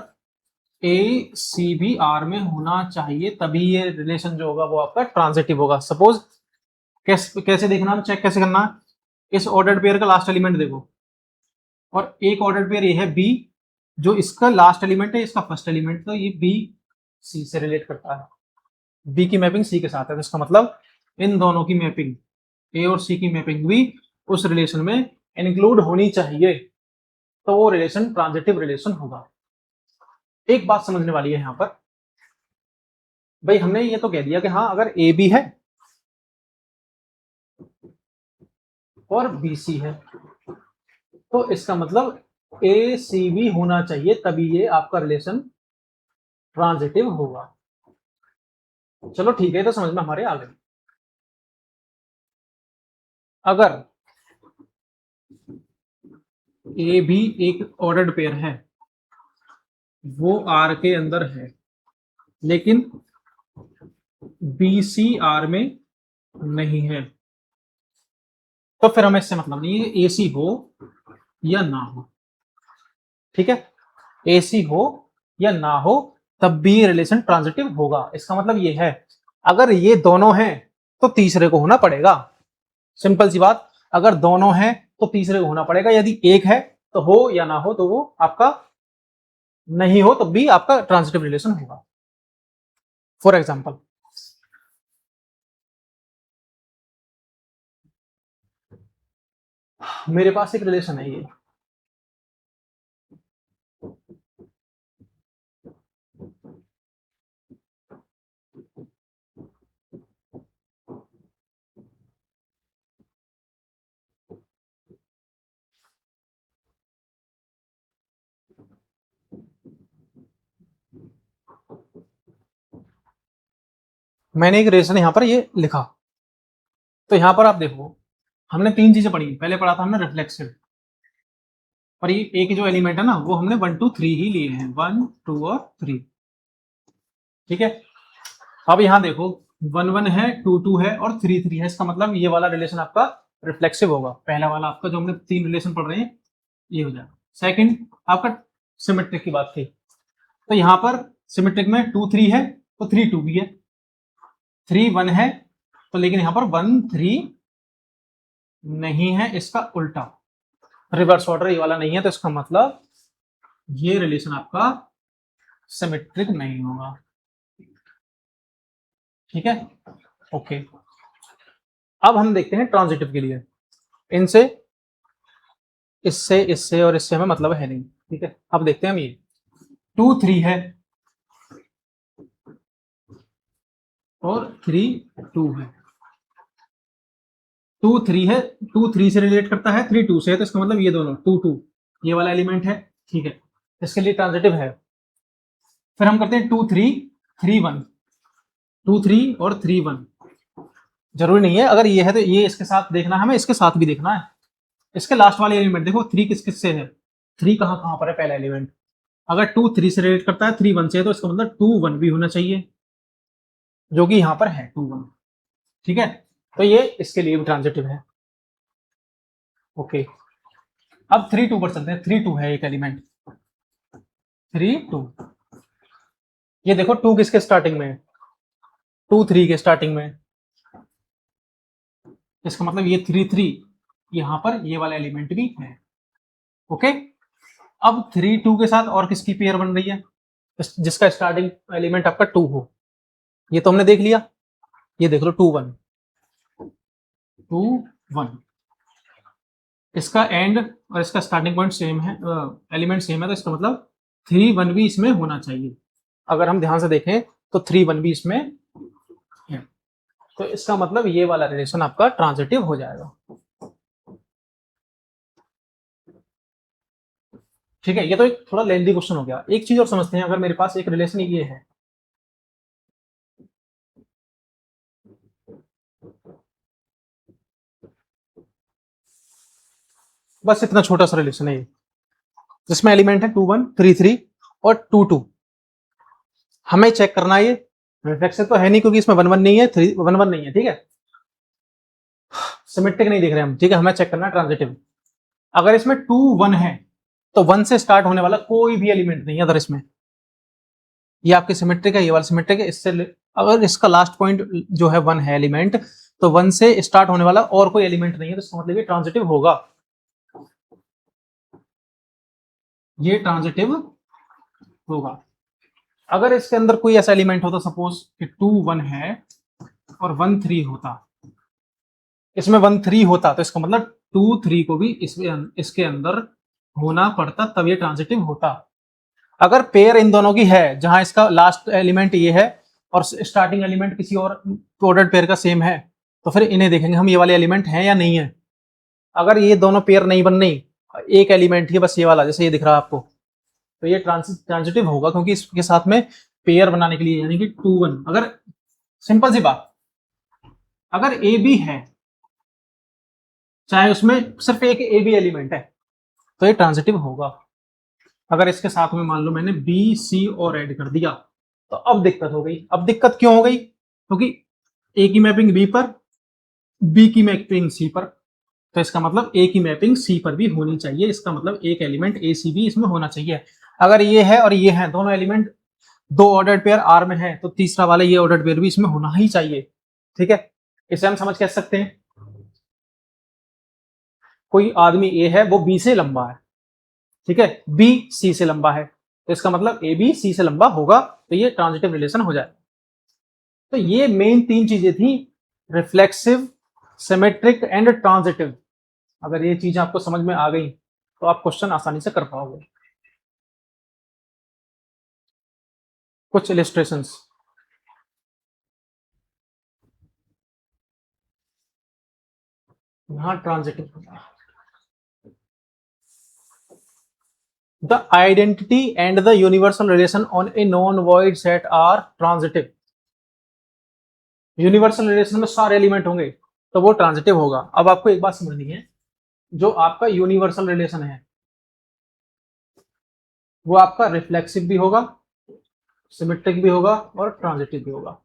ए सी भी आर में होना चाहिए, तभी ये रिलेशन जो होगा वो आपका ट्रांजिटिव होगा। सपोज कैसे देखना, चेक कैसे करना, इस ऑर्डर्ड पेयर का लास्ट एलिमेंट देखो, और एक ऑर्डर्ड पेयर ये है बी, जो इसका लास्ट एलिमेंट है इसका फर्स्ट एलिमेंट, तो ये बी सी से रिलेट करता है। बी की मैपिंग सी के साथ है, तो इसका मतलब इन दोनों की मैपिंग, ए और सी की मैपिंग भी उस रिलेशन में इंक्लूड होनी चाहिए, तो वो रिलेशन ट्रांजिटिव रिलेशन होगा। एक बात समझने वाली है यहां पर, भाई हमने ये तो कह दिया कि हाँ अगर ए बी है और बी सी है तो इसका मतलब ए सी बी होना चाहिए, तभी ये आपका रिलेशन ट्रांजिटिव होगा। चलो ठीक है, तो समझ में हमारे आ गए। अगर ए भी एक ऑर्डर्ड पेयर है, वो आर के अंदर है, लेकिन बी सी आर में नहीं है, तो फिर हमें इससे मतलब नहीं है ए सी हो या ना हो। ठीक है, ए सी हो या ना हो तब भी रिलेशन ट्रांजिटिव होगा। इसका मतलब ये है अगर ये दोनों हैं तो तीसरे को होना पड़ेगा। सिंपल सी बात, अगर दोनों हैं तो तीसरे को होना पड़ेगा। यदि एक है तो हो या ना हो, तो वो आपका नहीं हो तब भी आपका ट्रांजिटिव रिलेशन होगा। फॉर एग्जाम्पल, मेरे पास एक रिलेशन है ये, मैंने एक रिलेशन यहां पर ये लिखा। तो यहां पर आप देखो, हमने तीन चीजें पढ़ी। पहले पढ़ा था हमने रिफ्लेक्सिव, और ये एक जो एलिमेंट है ना वो हमने 1 2 3 ही लिए हैं, 1 2 और 3। ठीक है, अब यहां देखो 1 1 है, 2 2 है और 3 3 है। इसका मतलब ये वाला रिलेशन आपका रिफ्लेक्सिव होगा। पहला वाला आपका जो हमने तीन रिलेशन पढ़ रहे हैं ये हो जाएगा। सेकंड आपका सिमेट्रिक की बात थी, तो यहां पर सिमेट्रिक में 2 3 है तो 3 2 भी है, 3 1 है तो, लेकिन यहां पर 1 3 नहीं है, इसका उल्टा रिवर्स ऑर्डर ये वाला नहीं है, तो इसका मतलब ये रिलेशन आपका सिमेट्रिक नहीं होगा। ठीक है, ओके। अब हम देखते हैं ट्रांजिटिव के लिए। इनसे, इससे, इससे और इससे हमें मतलब है नहीं। ठीक है, अब देखते हैं हम ये 2 3 है और 3 2 है। 2 3 है, 2 3 से रिलेट करता है, 3 2 से है, तो इसका मतलब ये दोनों 2 2 ये वाला एलिमेंट है। ठीक है, इसके लिए ट्रांजिटिव है। फिर हम करते हैं 2 3 3 1, 2 3 और 3 1। जरूरी नहीं है अगर ये है तो ये इसके साथ देखना है, हमें इसके साथ भी देखना है। इसके लास्ट वाले एलिमेंट देखो, 3 किस किस से है, 3 कहां कहां पर है पहला एलिमेंट। अगर 2 3 से रिलेट करता है, 3 1 से है, तो इसका मतलब 2 1 भी होना चाहिए, जो कि यहां पर है 2 1। ठीक है, तो ये इसके लिए भी ट्रांजिटिव है। ओके, अब 3 2 पर चलते हैं। 3 2 है एक एलिमेंट, 3 2। ये देखो 2 किसके स्टार्टिंग में है, 2 3 के स्टार्टिंग में। इसका मतलब ये 3 3 यहां पर ये वाला एलिमेंट भी है। ओके, अब 3 2 के साथ और किसकी पेयर बन रही है, जिसका स्टार्टिंग एलिमेंट आपका 2 हो। ये तो हमने देख लिया, ये देख लो 2 1 2 1। इसका एंड और इसका स्टार्टिंग पॉइंट सेम है, एलिमेंट सेम है, तो इसका मतलब 3 1 भी इसमें होना चाहिए। अगर हम ध्यान से देखें तो 3 1 भी इसमें है, तो इसका मतलब ये वाला रिलेशन आपका ट्रांजिटिव हो जाएगा। ठीक है, ये तो एक थोड़ा लेंथी क्वेश्चन हो गया। एक चीज और समझते हैं, अगर मेरे पास एक रिलेशन ये है, बस इतना छोटा सा रिलेशन है ये, जिसमें एलिमेंट है 2 1 3 3 और 2 2। हमें चेक करना है, ये रिफ्लेक्सिव तो है नहीं क्योंकि इसमें 1 1 नहीं है, 3 1 1 नहीं है। ठीक है, सिमेट्रिक नहीं दिख रहे हम। ठीक है, हमें चेक करना है ट्रांजिटिव। अगर इसमें 2 1 है तो 1 से स्टार्ट होने वाला कोई भी एलिमेंट नहीं है। अगर इसमें ये आपकी सिमेट्रिक है, ये वाला सिमेट्रिक है, इससे अगर इसका लास्ट पॉइंट जो है 1 है एलिमेंट, तो 1 से स्टार्ट होने वाला और कोई एलिमेंट नहीं है, तो इसका मतलब ये ट्रांजिटिव होगा। ये ट्रांजिटिव होगा। अगर इसके अंदर कोई ऐसा एलिमेंट होता, सपोज कि 2 1 है और 1 3 होता, इसमें 1 3 होता, तो इसका मतलब 2 3 को भी इसके अंदर होना पड़ता, तब ये ट्रांजिटिव होता। अगर पेयर इन दोनों की है, जहां इसका लास्ट एलिमेंट ये है और स्टार्टिंग एलिमेंट किसी और ऑर्डर्ड पेयर का सेम है, तो फिर इन्हें देखेंगे हम, ये वाले एलिमेंट हैं या नहीं है। अगर ये दोनों पेयर नहीं बन रही, एक एलिमेंट ही बस ये वाला, जैसे ये दिख रहा है आपको, तो ये ट्रांजिटिव होगा, क्योंकि इसके साथ में पेयर बनाने के लिए, यानी कि 2 1, अगर सिंपल सी बात, अगर ए बी है, चाहे उसमें सिर्फ एक ए बी एलिमेंट है, तो ये ट्रांजिटिव होगा। अगर इसके साथ में मान लो मैंने बी सी और ऐड कर दिया, तो अब दिक्कत हो गई। अब दिक्कत क्यों हो गई? क्योंकि ए की मैपिंग बी पर, बी की मैपिंग सी पर, तो इसका मतलब ए की मैपिंग सी पर भी होनी चाहिए। इसका मतलब एक एलिमेंट ए सी भी इसमें होना चाहिए। अगर ये है और ये है, दोनों एलिमेंट दो ऑर्डर्ड पेयर आर में है, तो तीसरा वाला ये ऑर्डर्ड पेयर भी इसमें होना ही चाहिए। ठीक है, इसे हम समझ कह सकते हैं, कोई आदमी ए है, वो बी से लंबा है, ठीक है, बी सी से लंबा है, तो इसका मतलब ए बी सी से लंबा होगा, तो ये ट्रांजिटिव रिलेशन हो जाए। तो ये मेन तीन चीजें थी, रिफ्लेक्सिव, सिमेट्रिक एंड ट्रांजिटिव। अगर ये चीजें आपको समझ में आ गई, तो आप क्वेश्चन आसानी से कर पाओगे। कुछ इलिस्ट्रेशंस, यहां transitive, the identity and the universal relation on a non void set are transitive. Universal relation में सारे एलिमेंट होंगे, तो वो ट्रांजिटिव होगा। अब आपको एक बात समझनी है, जो आपका यूनिवर्सल रिलेशन है, वो आपका रिफ्लेक्सिव भी होगा, सिमेट्रिक भी होगा और ट्रांजिटिव भी होगा।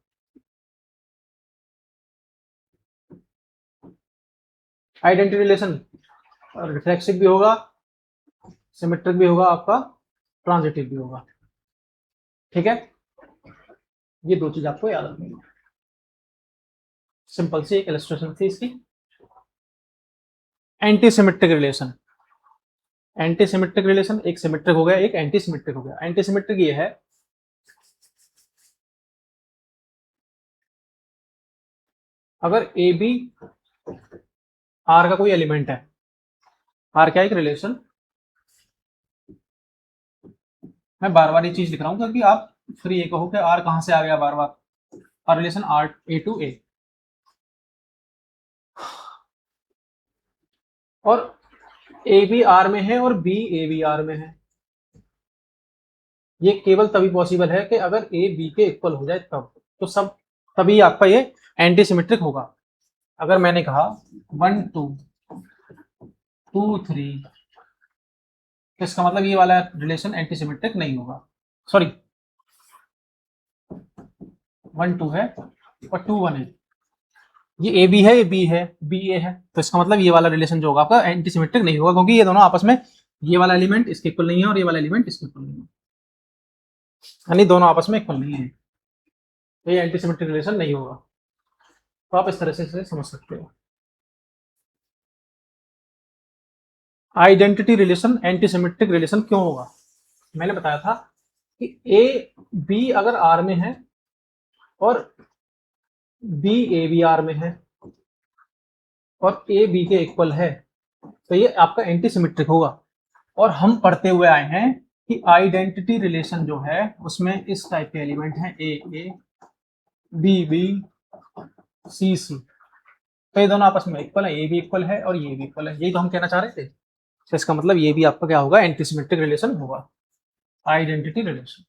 आइडेंटिटी रिलेशन रिफ्लेक्सिव भी होगा, सिमेट्रिक भी होगा, आपका ट्रांजिटिव भी होगा। ठीक है, ये दो चीज आपको याद रखनी है। सिंपल सी एक इलस्ट्रेशन थी इसकी। Anti symmetric relation, anti symmetric relation, एक सिमेट्रिक हो गया, एक एंटी सिमेट्रिक हो गया। एंटी सिमेट्रिक ये है, अगर ए बी आर का कोई एलिमेंट है, आर क्या एक रिलेशन, मैं बार बार ये चीज लिख रहा हूं क्योंकि आप फिर ये कहो कि आर कहां से आ गया बार बार, R relation R A to A, और ए बी आर में है और बी ए बी आर में है। ये केवल तभी पॉसिबल है कि अगर ए बी के इक्वल हो जाए तब, तो सब तभी आपका ये एंटी सिमेट्रिक होगा। अगर मैंने कहा 1 2 2 3, तो इसका मतलब ये वाला रिलेशन एंटी सिमेट्रिक नहीं होगा। सॉरी, 1 2 है और 2 1 है, ये ए बी है, ये बी है, बी ए है, तो इसका मतलब ये वाला रिलेशन जो होगा आपका एंटी सिमेट्रिक नहीं होगा, क्योंकि ये दोनों आपस में, ये वाला एलिमेंट इसके इक्वल नहीं है और ये वाला एलिमेंट इसके इक्वल नहीं है, यानी दोनों आपस में इक्वल नहीं है, तो ये एंटी सिमेट्रिक रिलेशन नहीं होगा। तो आप इस तरह से इसे समझ सकते हो। Identity relation anti symmetric relation क्यों होगा? मैंने बताया था कि ए बी अगर आर में है और बी ए बी आर में है और ए बी के इक्वल है, तो ये आपका एंटी सिमेट्रिक होगा। और हम पढ़ते हुए आए हैं कि आइडेंटिटी रिलेशन जो है उसमें इस टाइप के एलिमेंट हैं, ए ए, बी बी, सी सी, तो ये दोनों आपस में इक्वल है, ये भी इक्वल है और ये भी इक्वल है, यही तो हम कहना चाह रहे थे। तो इसका मतलब ये भी आपका क्या होगा, एंटी सिमेट्रिक रिलेशन होगा, आइडेंटिटी रिलेशन।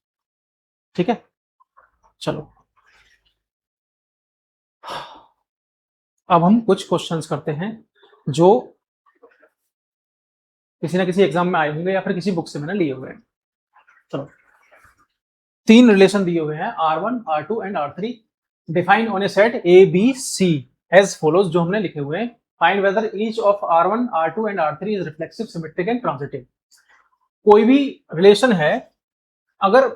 ठीक है, चलो अब हम कुछ क्वेश्चंस करते हैं जो किसी ना किसी एग्जाम में आए होंगे या फिर किसी बुक से मैंने लिए हुए हैं। चलो, तीन रिलेशन दिए हुए हैं, R1 R2 and R3, define on a set A B C as follows, जो हमने लिखे हुए हैं। Find whether each of R1 R2 and R3 is reflexive, symmetric and transitive. कोई भी रिलेशन है, अगर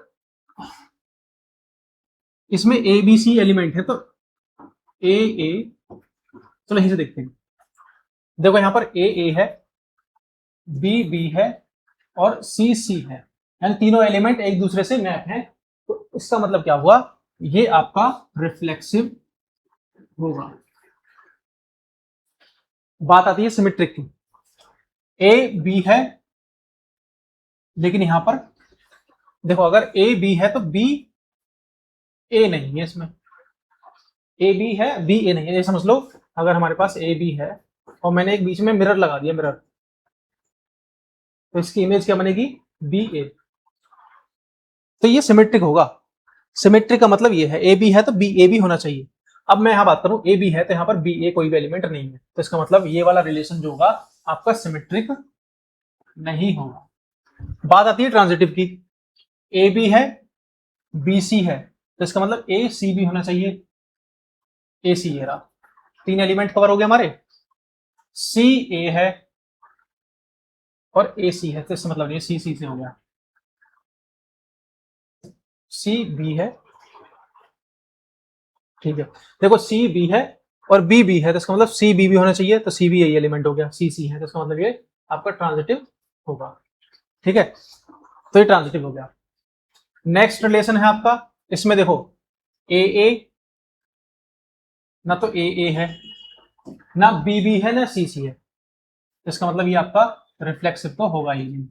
इसमें ए बी सी एलिमेंट है, तो ए ए, चलो यहीं से देखते हैं। देखो यहां पर ए है, बी बी है और सी सी है, यानी तीनों एलिमेंट एक दूसरे से मैप हैं, तो इसका मतलब क्या हुआ, ये आपका रिफ्लेक्सिव होगा। बात आती है सिमेट्रिक की। ए बी है, लेकिन यहां पर देखो अगर ए बी है तो बी ए नहीं है, इसमें ए बी है बी ए नहीं है। ये समझ लो अगर हमारे पास ए बी है और मैंने एक बीच में मिरर लगा दिया, मिरर, तो इसकी इमेज क्या बनेगी, बी ए। तो ये सिमेट्रिक होगा। सिमेट्रिक का मतलब ये है ए बी है तो बी ए भी होना चाहिए। अब मैं यहां बात करूं ए बी है तो यहां पर बी ए कोई भी एलिमेंट नहीं है, तो इसका मतलब ये वाला रिलेशन जो होगा आपका सिमेट्रिक नहीं होगा। बात आती है ट्रांजिटिव की। ए बी है बी सी है, तो इसका मतलब ए सी भी होना चाहिए। ए सी ये रहा, 3 एलिमेंट कवर हो गए हमारे। सी ए है और ए सी है, तो इसका मतलब ये सी सी से हो गया। सी बी है, ठीक है। देखो सी बी है और बी बी है, तो इसका मतलब सी बी भी होना चाहिए, तो सी भी यही एलिमेंट हो गया। सी सी है तो इसका मतलब ये आपका ट्रांजिटिव होगा, ठीक है। तो ये ट्रांजिटिव हो गया। नेक्स्ट रिलेशन है आपका, इसमें देखो ए ए, ना तो ए ए है, ना बी बी है, ना सी सी है, तो इसका मतलब ये आपका रिफ्लेक्सिव तो होगा ही नहीं।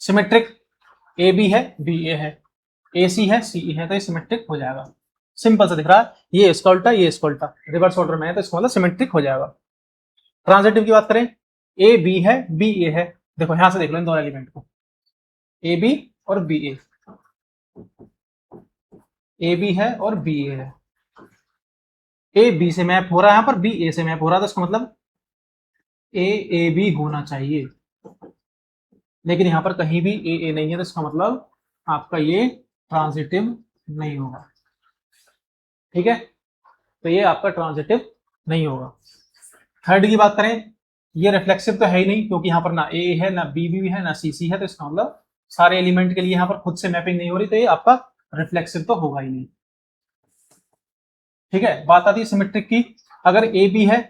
सिमेट्रिक ए बी है बी ए है, ए सी है सी ई है, तो ये सिमेट्रिक हो जाएगा। सिंपल सा दिख रहा है, ये इसका उल्टा ये इसका उल्टा, रिवर्स ऑर्डर में है, तो इसका मतलब सिमेट्रिक हो जाएगा। ट्रांजिटिव की बात करें, ए बी है बी ए है, देखो यहां से देख लो इन दोनों एलिमेंट को, ए बी और बी ए बी है और बी ए है। ए बी से मैप हो रहा है, यहां पर बी ए से मैप हो रहा है, तो इसका मतलब ए ए बी होना चाहिए, लेकिन यहां पर कहीं भी ए ए नहीं है, तो इसका मतलब आपका ये ट्रांजिटिव नहीं होगा, ठीक है। तो ये आपका ट्रांजिटिव नहीं होगा। थर्ड की बात करें, ये रिफ्लेक्सिव तो है ही नहीं, क्योंकि यहाँ पर ना ए है ना बी बी है ना सी सी है, तो इसका मतलब सारे एलिमेंट के लिए यहाँ पर खुद से मैपिंग नहीं हो रही, तो ये आपका रिफ्लेक्सिव तो होगा ही नहीं, ठीक है। बात आती है सिमेट्रिक की। अगर ए बी है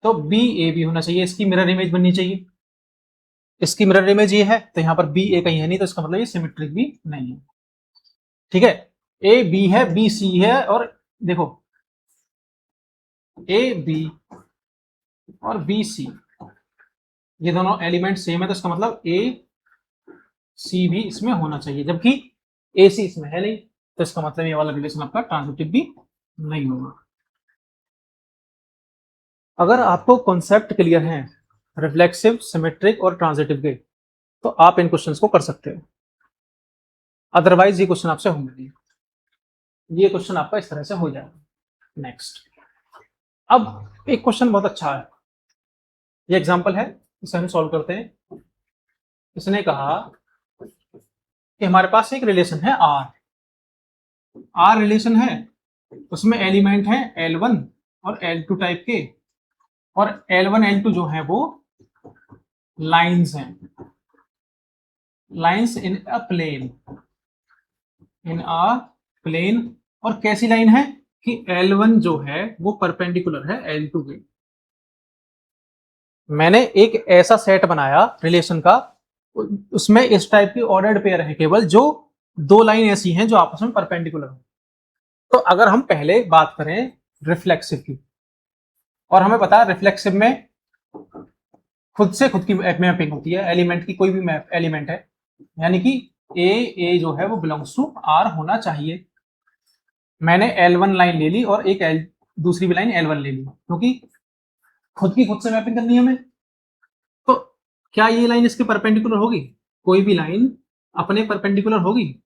तो बी ए बी होना चाहिए, इसकी मिरर इमेज बननी चाहिए। इसकी मिरर इमेज ये है, तो यहाँ पर बी ए कहीं है नहीं, तो इसका मतलब ये सिमेट्रिक भी नहीं है, ठीक है। ए बी है बी सी है, और देखो ए बी और बी सी ये दोनों एलिमेंट सेम है, तो इसका मतलब ए सी भी इसमें होना चाहिए, जबकि ए सी इसमें है नहीं, तो इसका मतलब ये वाला रिलेशन आपका ट्रांजिटिव भी नहीं होगा। अगर आपको कॉन्सेप्ट क्लियर है रिफ्लेक्सिव, सिमेट्रिक और ट्रांजिटिव के, तो आप इन क्वेश्चंस को कर सकते हो, अदरवाइज ये क्वेश्चन आपसे होंगे नहीं। ये क्वेश्चन आपका इस तरह से हो जाएगा। नेक्स्ट, अब एक क्वेश्चन बहुत अच्छा है, ये एग्जांपल है, इसे हम सॉल्व करते हैं। इसने कहा कि हमारे पास एक रिलेशन है आर, आर रिलेशन है, उसमें एलिमेंट है L1 और L2 टाइप के, और L1 L2 जो है वो लाइंस हैं, lines in a plane, in a plane. और कैसी लाइन है कि L1 जो है वो परपेंडिकुलर है L2 के। मैंने एक ऐसा सेट बनाया रिलेशन का, उसमें इस टाइप की ऑर्डर्ड पेयर है केवल, जो दो लाइन ऐसी हैं जो आपस में परपेंडिकुलर है। तो अगर हम पहले बात करें रिफ्लेक्सिव की, और हमें पता है रिफ्लेक्सिव में खुद से खुद की मैपिंग होती है, एलिमेंट की कोई भी मैप एलिमेंट है, यानी कि ए जो है वो बिलोंग्स टू आर होना चाहिए। मैंने L1 लाइन ले ली और एक दूसरी भी लाइन L1 ले ली, क्योंकि खुद से मैपिंग करनी है हमें। तो क्या ये लाइन इसके परपेंडिकुलर होगी? कोई भी लाइन अपने परपेंडिकुलर होगी?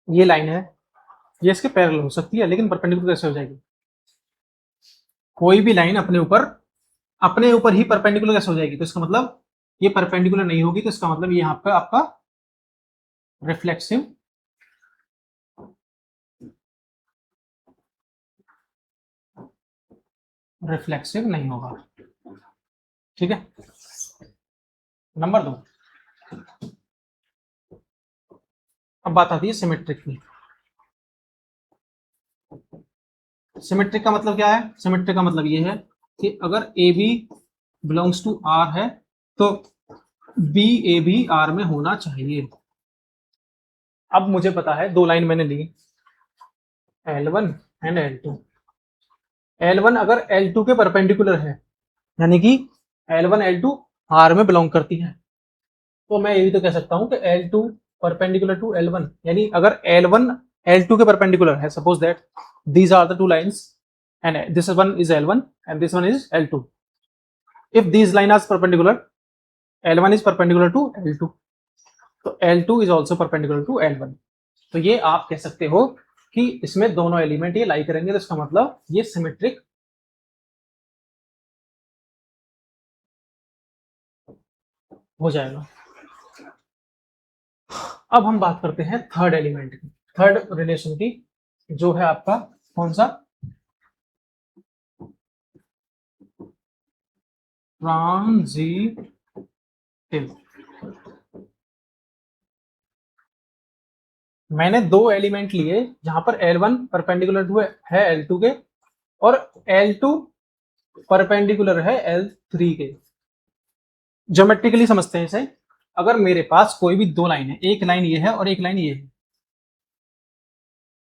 ये लाइन है, ये इसके पैरेलल हो सकती है, लेकिन परपेंडिकुलर कैसे हो जाएगी? कोई भी लाइन अपने ऊपर ही परपेंडिकुलर कैसे हो जाएगी? तो इसका मतलब ये परपेंडिकुलर नहीं होगी, तो इसका मतलब ये यहाँ पे आपका रिफ्लेक्सिव नहीं होगा, ठीक है। नंबर 2, अब बात आती है सिमेट्रिक की। सिमेट्रिक का मतलब क्या है? सिमेट्रिक का मतलब ये है कि अगर A B belongs to R है, तो बी ए भी आर में होना चाहिए। अब मुझे पता है दो लाइन मैंने ली, L1 एंड L2। L1 अगर L2 के परपेंडिकुलर है, यानी कि L1 L2 R में बिलोंग करती है, तो मैं ये भी तो कह सकता हूं कि L2 परपेंडिकुलर टू L1, यानी अगर L1 L2 के परपेंडिकुलर है, suppose that these are the two lines and this one is L1 and this one is L2, if these lines are perpendicular, L1 is perpendicular to L2, तो L2 is also perpendicular to L1। तो ये आप कह सकते हो कि इसमें दोनों एलिमेंट ये लाई करेंगे, तो इसका मतलब ये सिमेट्रिक हो जाएगा। अब हम बात करते हैं थर्ड एलिमेंट की, थर्ड रिलेशन की, जो है आपका कौन सा, ट्रांजिटिव। मैंने दो एलिमेंट लिए जहां पर L1 परपेंडिकुलर टू है L2 के और L2 परपेंडिकुलर है L3 के। ज्योमेट्रिकली समझते हैं इसे। अगर मेरे पास कोई भी दो लाइन है, एक लाइन ये है और एक लाइन ये है,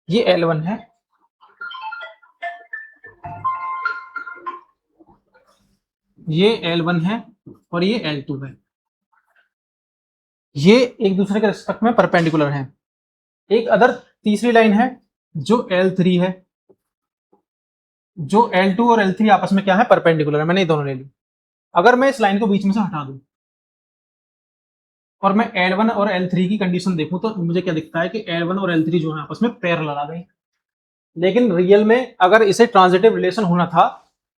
ये L1 है, ये L1 है और ये L2 है, ये एक दूसरे के रिस्पेक्ट में परपेंडिकुलर है। एक अदर तीसरी लाइन है जो L3 है, जो L2 और L3 आपस में क्या है, परपेंडिकुलर है। मैंने ये दोनों ले ली। अगर मैं इस लाइन को बीच में से हटा दूं और मैं L1 और L3 की कंडीशन देखूं, तो मुझे क्या दिखता है कि L1 और L3 जो है आपस में पैरेलल आ गई। लेकिन रियल में अगर इसे ट्रांजिटिव रिलेशन होना था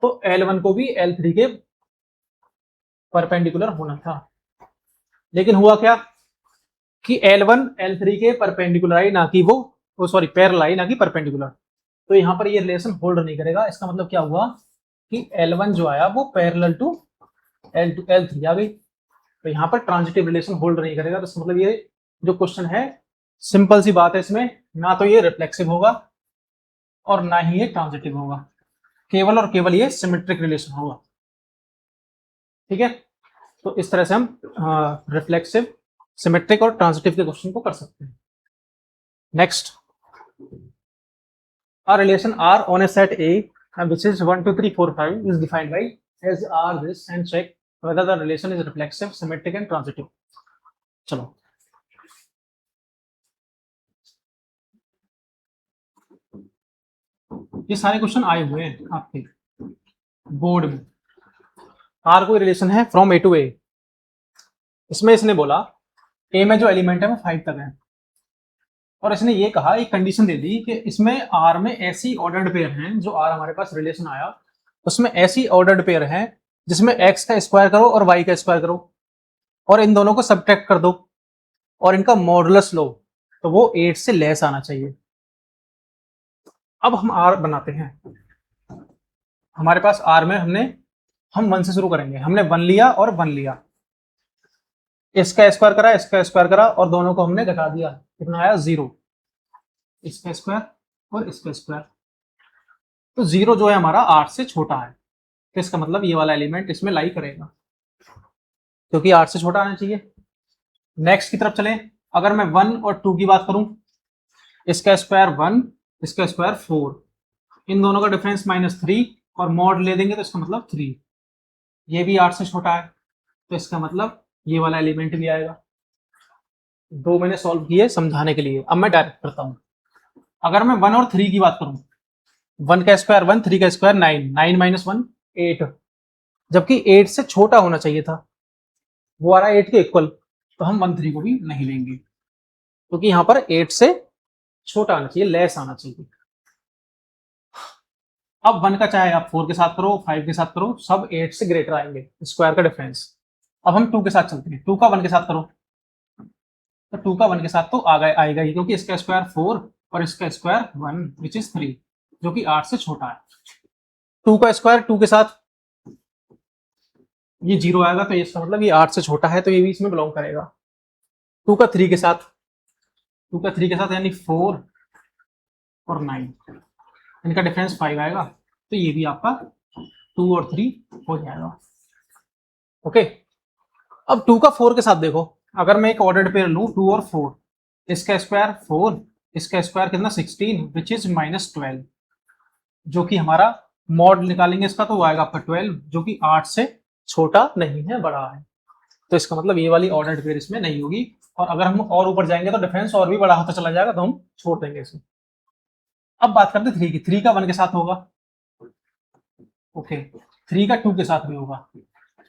तो L1 को भी L3 के परपेंडिकुलर होना था। लेकिन हुआ क्या कि L1 L3 के परपेंडिकुलर आई, ना कि वो सॉरी पैरेलल आई, ना कि परपेंडिकुलर। तो यहां पर ये रिलेशन होल्ड नहीं करेगा। इसका मतलब क्या हुआ कि L1 जो आया वो पैरेलल टू L3 आ गई, तो यहां पर ट्रांजिटिव रिलेशन होल्ड नहीं करेगा। तो इसका मतलब ये जो क्वेश्चन है, सिंपल सी बात है, इसमें ना तो ये रिफ्लेक्सिव होगा और ना ही ये ट्रांजिटिव होगा, केवल और केवल ये सिमेट्रिक रिलेशन होगा। ठीक है, तो इस तरह से हम रिफ्लेक्सिव, सिमेट्रिक और ट्रांजिटिव के क्वेश्चन को कर सकते हैं। Next, a relation R on a set A which is 1 2 3 4 5 is defined by as R this and check whether the relation is reflexive, symmetric and transitive। चलो, ये सारे क्वेश्चन आए हुए हैं आपके बोर्ड में। आर कोई रिलेशन है फ्रॉम ए टू ए, इसमें इसने बोला ए में जो एलिमेंट है वो 5 तक है, और इसने ये कहा, एक कंडीशन दे दी कि इसमें आर में ऐसी ऑर्डर्ड पेयर हैं, जो आर हमारे पास रिलेशन आया उसमें ऐसी ऑर्डर्ड पेयर हैं जिसमें एक्स का स्क्वायर करो और वाई का स्क्वायर करो और इन दोनों को सब्ट्रैक्ट कर दो और इनका मॉडुलस लो, तो वो 8 से लेस आना चाहिए। अब हम आर बनाते हैं। हमारे पास आर में हम 1 से शुरू करेंगे। हमने 1 लिया और 1 लिया, इसका स्क्वायर करा, इसका स्क्वायर करा और दोनों को हमने घटा दिया, कितना आया 0, इसका स्क्वायर और इसका स्क्वायर। तो 0 जो है हमारा 8 से छोटा है, तो इसका मतलब ये वाला एलिमेंट इसमें लाई करेगा, क्योंकि 8 से छोटा आना चाहिए। नेक्स्ट की तरफ चलें। अगर मैं 1 और 2 की बात करूं, इसका स्क्वायर 1, इसका स्क्वायर 4, इन दोनों का डिफरेंस -3 और मॉड ले देंगे तो इसका मतलब 3, ये भी 8 से छोटा है, तो इसका मतलब ये वाला एलिमेंट भी आएगा। दो मैंने सॉल्व किए समझाने के लिए, अब मैं डायरेक्ट करता हूं। अगर मैं 1 और 3 की बात करूं, 1 का स्क्वायर 1, 3 का स्क्वायर 9, 9 - 1 8, जबकि 8 से छोटा होना चाहिए था, वो आ रहा है 8 के इक्वल, तो हम 1 3 को भी नहीं लेंगे, क्योंकि यहां पर 8 से छोटा आना चाहिए, लेस आना चाहिए। अब 1 का चाहे आप 4 के साथ करो, 5 के साथ करो, सब 8 से ग्रेटर आएंगे, स्क्वायर का डिफरेंस। अब हम 2 के साथ चलते हैं। 2 का 1 के साथ करो, तो 2 का 1 के साथ तो आएगा ही, क्योंकि इसका स्क्वायर 4 और इसका स्क्वायर 1 विच इज 3, जो कि 8 से छोटा है। 2 का स्क्वायर 2 के साथ ये 0 आएगा, तो इसका मतलब ये 8 से छोटा है, तो ये भी इसमें बिलोंग करेगा। 2 का 3 के साथ, 2 का 3 के साथ यानी 4 और 9, इनका डिफरेंस 5 आएगा, तो ये भी आपका 2 और 3 हो जाएगा। ओके, अब 2 का 4 के साथ देखो, अगर मैं एक ऑर्डर्ड पेयर लूं 2 और 4, इसका स्क्वायर 4, इसका स्क्वायर कितना 16 विच इज -12, जो कि हमारा मॉड निकालेंगे इसका तो वो आएगा आपका 12, जो कि 8 से छोटा नहीं है, बड़ा है। तो इसका मतलब ये वाली ऑर्डर्ड पेयर इसमें नहीं होगी। और अगर हम और ऊपर जाएंगे तो डिफरेंस और भी बड़ा होता चला जाएगा, तो हम छोड़ देंगे इसे। अब बात करते हैं 3 की। 3 का 1 के साथ होगा, ओके। 3 का 2 के साथ भी होगा,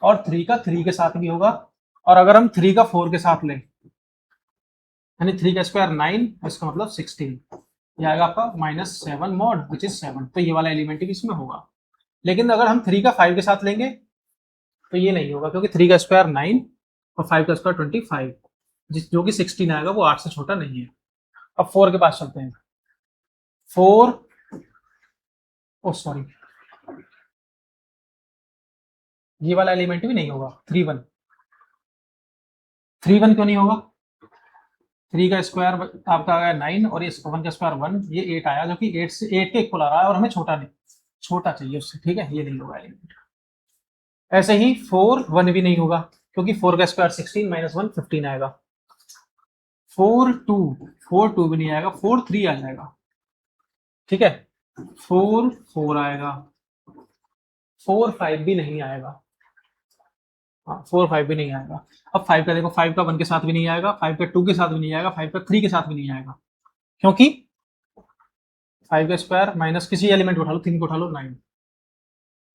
और 3 का 3 के साथ भी होगा। और अगर हम 3 का 4 के साथ लें, यानी 3 का स्क्वायर 9, इसका मतलब 16, ये आएगा आपका -7 मॉड विच इज 7। तो ये वाला एलिमेंट भी इसमें होगा। लेकिन अगर हम 3 का 5 के साथ लेंगे तो ये नहीं होगा, क्योंकि 3 का स्क्वायर 9 और 5 का स्क्वायर 25, जो कि 16 आएगा, वो 8 से छोटा नहीं है। अब 4 के पास चलते हैं। 4, ओ सॉरी, ये वाला एलिमेंट भी नहीं होगा। 3 1, 3 1 क्यों नहीं होगा? 3 का स्क्वायर आपका आ गया 9 और ये 1 का स्क्वायर 1, ये 8 आया, जो कि 8 से 8 के इक्वल आ रहा है, और हमें छोटा चाहिए उससे, ठीक है। ये नहीं होगा एलिमेंट। ऐसे ही 4 1 भी नहीं होगा, क्योंकि 4 का स्क्वायर 16 -1 15 आएगा। 4 2 भी नहीं आएगा, 4 3 आ जाएगा, ठीक है। 4 4 आएगा, 4 5 भी नहीं आएगा, हाँ 4 5 भी नहीं आएगा। अब 5 का देखो, 5 का 1 के साथ भी नहीं आएगा, 5 का 2 के साथ भी नहीं आएगा, 5 का 3 के साथ भी नहीं आएगा, क्योंकि 5 का स्क्वायर माइनस किसी एलिमेंट को उठा लो, 3 को उठा लो, 9,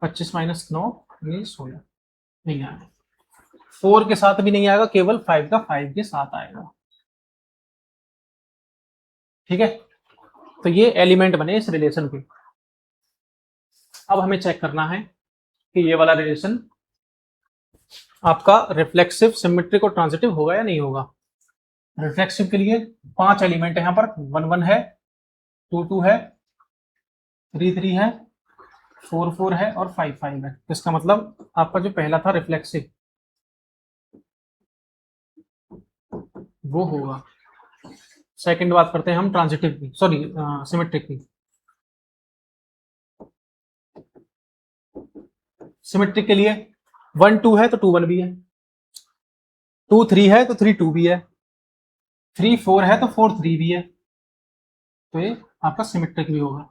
25 -9 ये 16 नहीं आएगा। 4 के साथ भी नहीं आएगा, केवल 5 का 5 के साथ आएगा, ठीक है। तो ये एलिमेंट बने इस रिलेशन के। अब हमें चेक करना है कि ये वाला रिलेशन आपका रिफ्लेक्सिव, सिमेट्रिक और ट्रांजिटिव होगा या नहीं होगा। रिफ्लेक्सिव के लिए 5 एलिमेंट है यहाँ पर, 1 1 है, 2 2 है, 3 3 है, 4 4 है और 5 5 है। इसका मतलब आपका जो पहला था रिफ्लेक्सिव, वो होगा। सेकंड बात करते हैं हम ट्रांजिटिव की, सॉरी सिमेट्रिक की। सिमेट्रिक के लिए 1 2 है तो 2 1 भी है, 2 3 है तो 3 2 भी है, 3 4 है तो 4 3 भी है। तो ये आपका सिमेट्रिक भी होगा।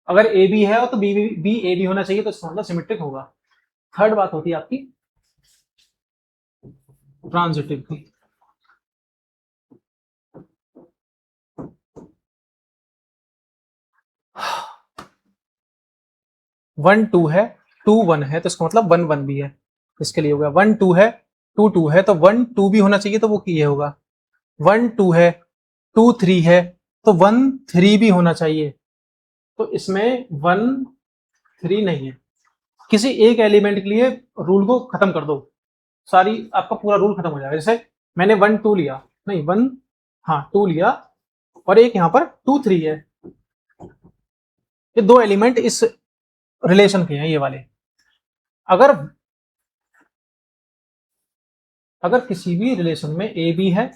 अगर ए बी है तो बी ए बी होना चाहिए, तो इसका मतलब सिमेट्रिक होगा। थर्ड बात होती है आपकी ट्रांजिटिव की। 1 2 है, 2 1 है, तो इसका मतलब 1 1 भी है। इसके लिए हो गया 1 2 है, 2 2 है, तो 1 2 भी होना चाहिए, तो वो ये होगा। 1 2 है, 2 3 है, तो 1 3 भी होना चाहिए। तो इसमें 1 3 नहीं है। किसी एक एलिमेंट के लिए रूल को खत्म कर दो, सारी आपका पूरा रूल खत्म हो जाएगा। जैसे मैंने 1 2 लिया, नहीं 1, हाँ 2 लिया, और एक यहाँ पर 2 3 है। ये दो एलिमेंट इस रिलेशन के हैं, ये वाले। अगर अगर किसी भी रिलेशन में ए बी है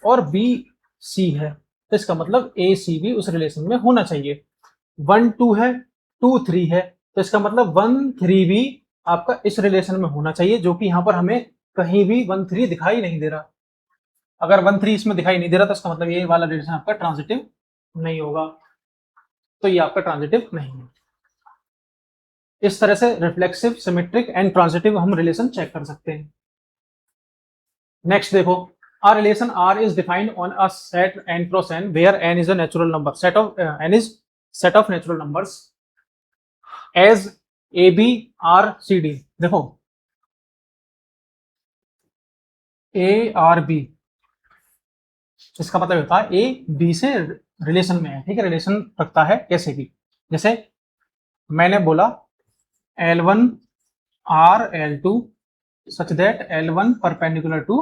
और बी सी है, तो इसका मतलब ए सी भी उस रिलेशन में होना चाहिए। 1 2 है, 2 3 है, तो इसका मतलब 1 3 भी आपका इस रिलेशन में होना चाहिए, जो कि यहां पर हमें कहीं भी 1 3 दिखाई नहीं दे रहा। अगर 1 3 इसमें दिखाई नहीं दे रहा, तो इसका मतलब ये वाला रिलेशन आपका ट्रांजिटिव नहीं होगा। तो ये आपका ट्रांजिटिव नहीं है। इस तरह से रिफ्लेक्सिव, सिमेट्रिक एंड ट्रांजिटिव हम रिलेशन चेक कर सकते हैं। नेक्स्ट देखो, a relation R is defined on a set n cross n where n is a natural number, n is set of natural numbers as a b r c d। देखो a r b, इसका मतलब होता है A B से relation में है, ठीक है। रिलेशन रखता है कैसे भी, जैसे मैंने बोला L1 R L2 such that L1 perpendicular to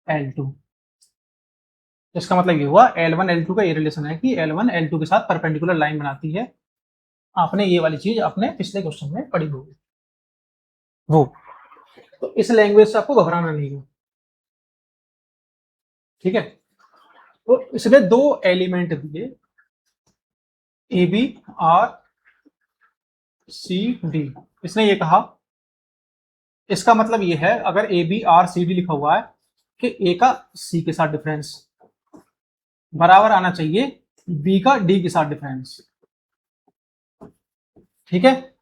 L2। इसका मतलब ये हुआ L1 L2 का ये रिलेशन है कि L1 L2 के साथ परपेंडिकुलर लाइन बनाती है। आपने ये वाली चीज अपने पिछले क्वेश्चन में पढ़ी होगी वो। तो इस लैंग्वेज से आपको घबराना नहीं है, ठीक है। तो इसने दो एलिमेंट दिए, A B R C D. इसने ये कहा, इसका मतलब ये है, अगर A B R C D लिखा हुआ है कि ए का सी के साथ डिफरेंस, बराबर आना चाहिए बी का डी के साथ डिफरेंस। ठीक है,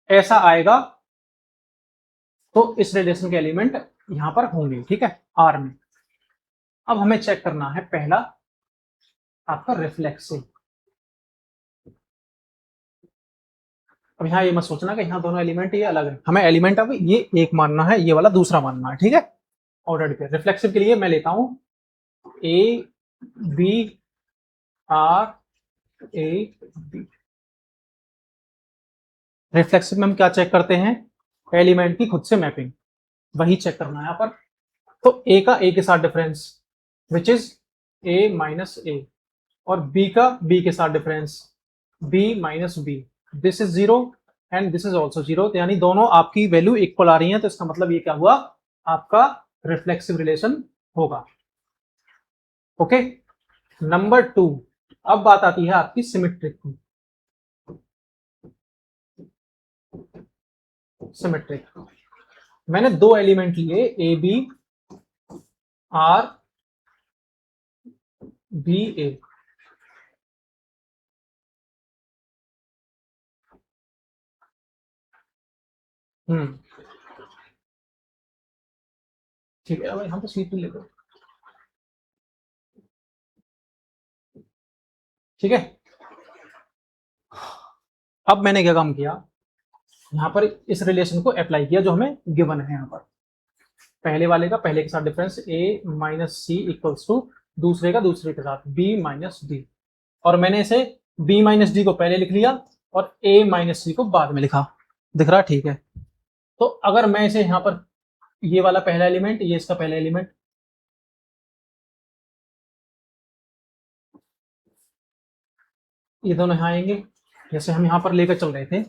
ऐसा आएगा तो इस रिलेशन के एलिमेंट यहां पर होंगे। ठीक है, आर में। अब हमें चेक करना है पहला आपका रिफ्लेक्सिव। अब यहाँ ये मत सोचना कि यहाँ दोनों एलिमेंट ये अलग है, हमें एलिमेंट अब ये एक मानना है, ये वाला दूसरा मानना है। ठीक है, ऑर्डर पे रिफ्लेक्सिव के लिए मैं लेता हूं A B R A B. Reflexive में हम क्या चेक करते हैं, एलिमेंट की खुद से मैपिंग, वही चेक करना है यहाँ पर। तो ए का ए के साथ difference which is A minus A, और बी का बी के साथ difference B minus B, this is zero and this is also zero, यानी दोनों आपकी वैल्यू इक्वल आ रही है। तो इसका मतलब ये क्या हुआ, आपका रिफ्लेक्सिव रिलेशन होगा। Okay, number 2। अब बात आती है आपकी सिमेट्रिक की। सिमेट्रिक, मैंने दो एलिमेंट लिए ए बी आर बी ए। ठीक है, अब यहाँ पे सीट लेते, ठीक है। अब मैंने क्या काम किया, यहाँ पर इस रिलेशन को अप्लाई किया जो हमें गिवन है। यहाँ पर पहले वाले का पहले के साथ difference A minus C equals to दूसरे का दूसरे के साथ बी माइनस डी, और मैंने इसे बी माइनस डी को पहले लिख लिया और ए माइनस सी को बाद में लिखा। दिख रहा, ठीक है। तो अगर मैं इसे यहाँ पर, ये वाला पहला एलिमेंट, ये इसका पहला एलिमेंट, ये दोनों यहाँ आएंगे। जैसे हम यहाँ पर लेकर चल रहे थे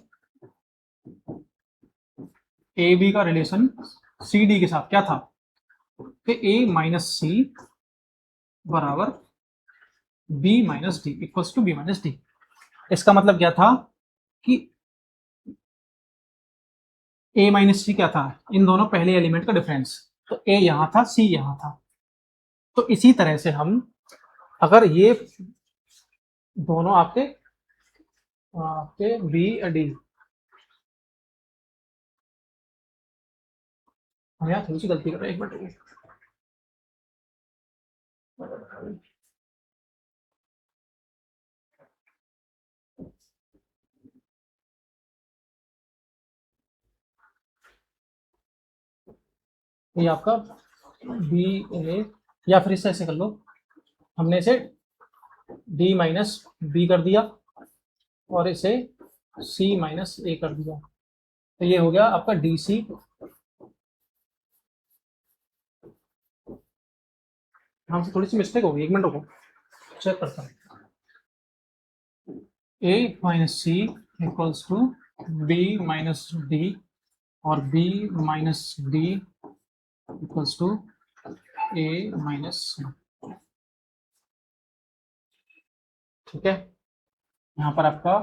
ए बी का रिलेशन सी डी के साथ क्या था कि ए माइनस सी बराबर B minus D equals to B minus D. इसका मतलब क्या था कि ए माइनस सी क्या था, इन दोनों पहले एलिमेंट का डिफरेंस। तो ए यहां था, सी यहां था। तो इसी तरह से हम, अगर ये दोनों आपके आपके बी डी, हम यहाँ थोड़ी सी गलती कर रहे हैं, एक मिनट। ये आपका बी ए, या फिर इससे ऐसे कर लो, हमने इसे डी माइनस बी कर दिया और इसे सी माइनस ए कर दिया। तो ये हो गया आपका डी सी। हमसे थोड़ी सी मिस्टेक होगी, एक मिनट रुको, चेक करता हूँ। A minus C equals to B minus D, और B minus D equals to A minus C. ठीक है, यहाँ पर आपका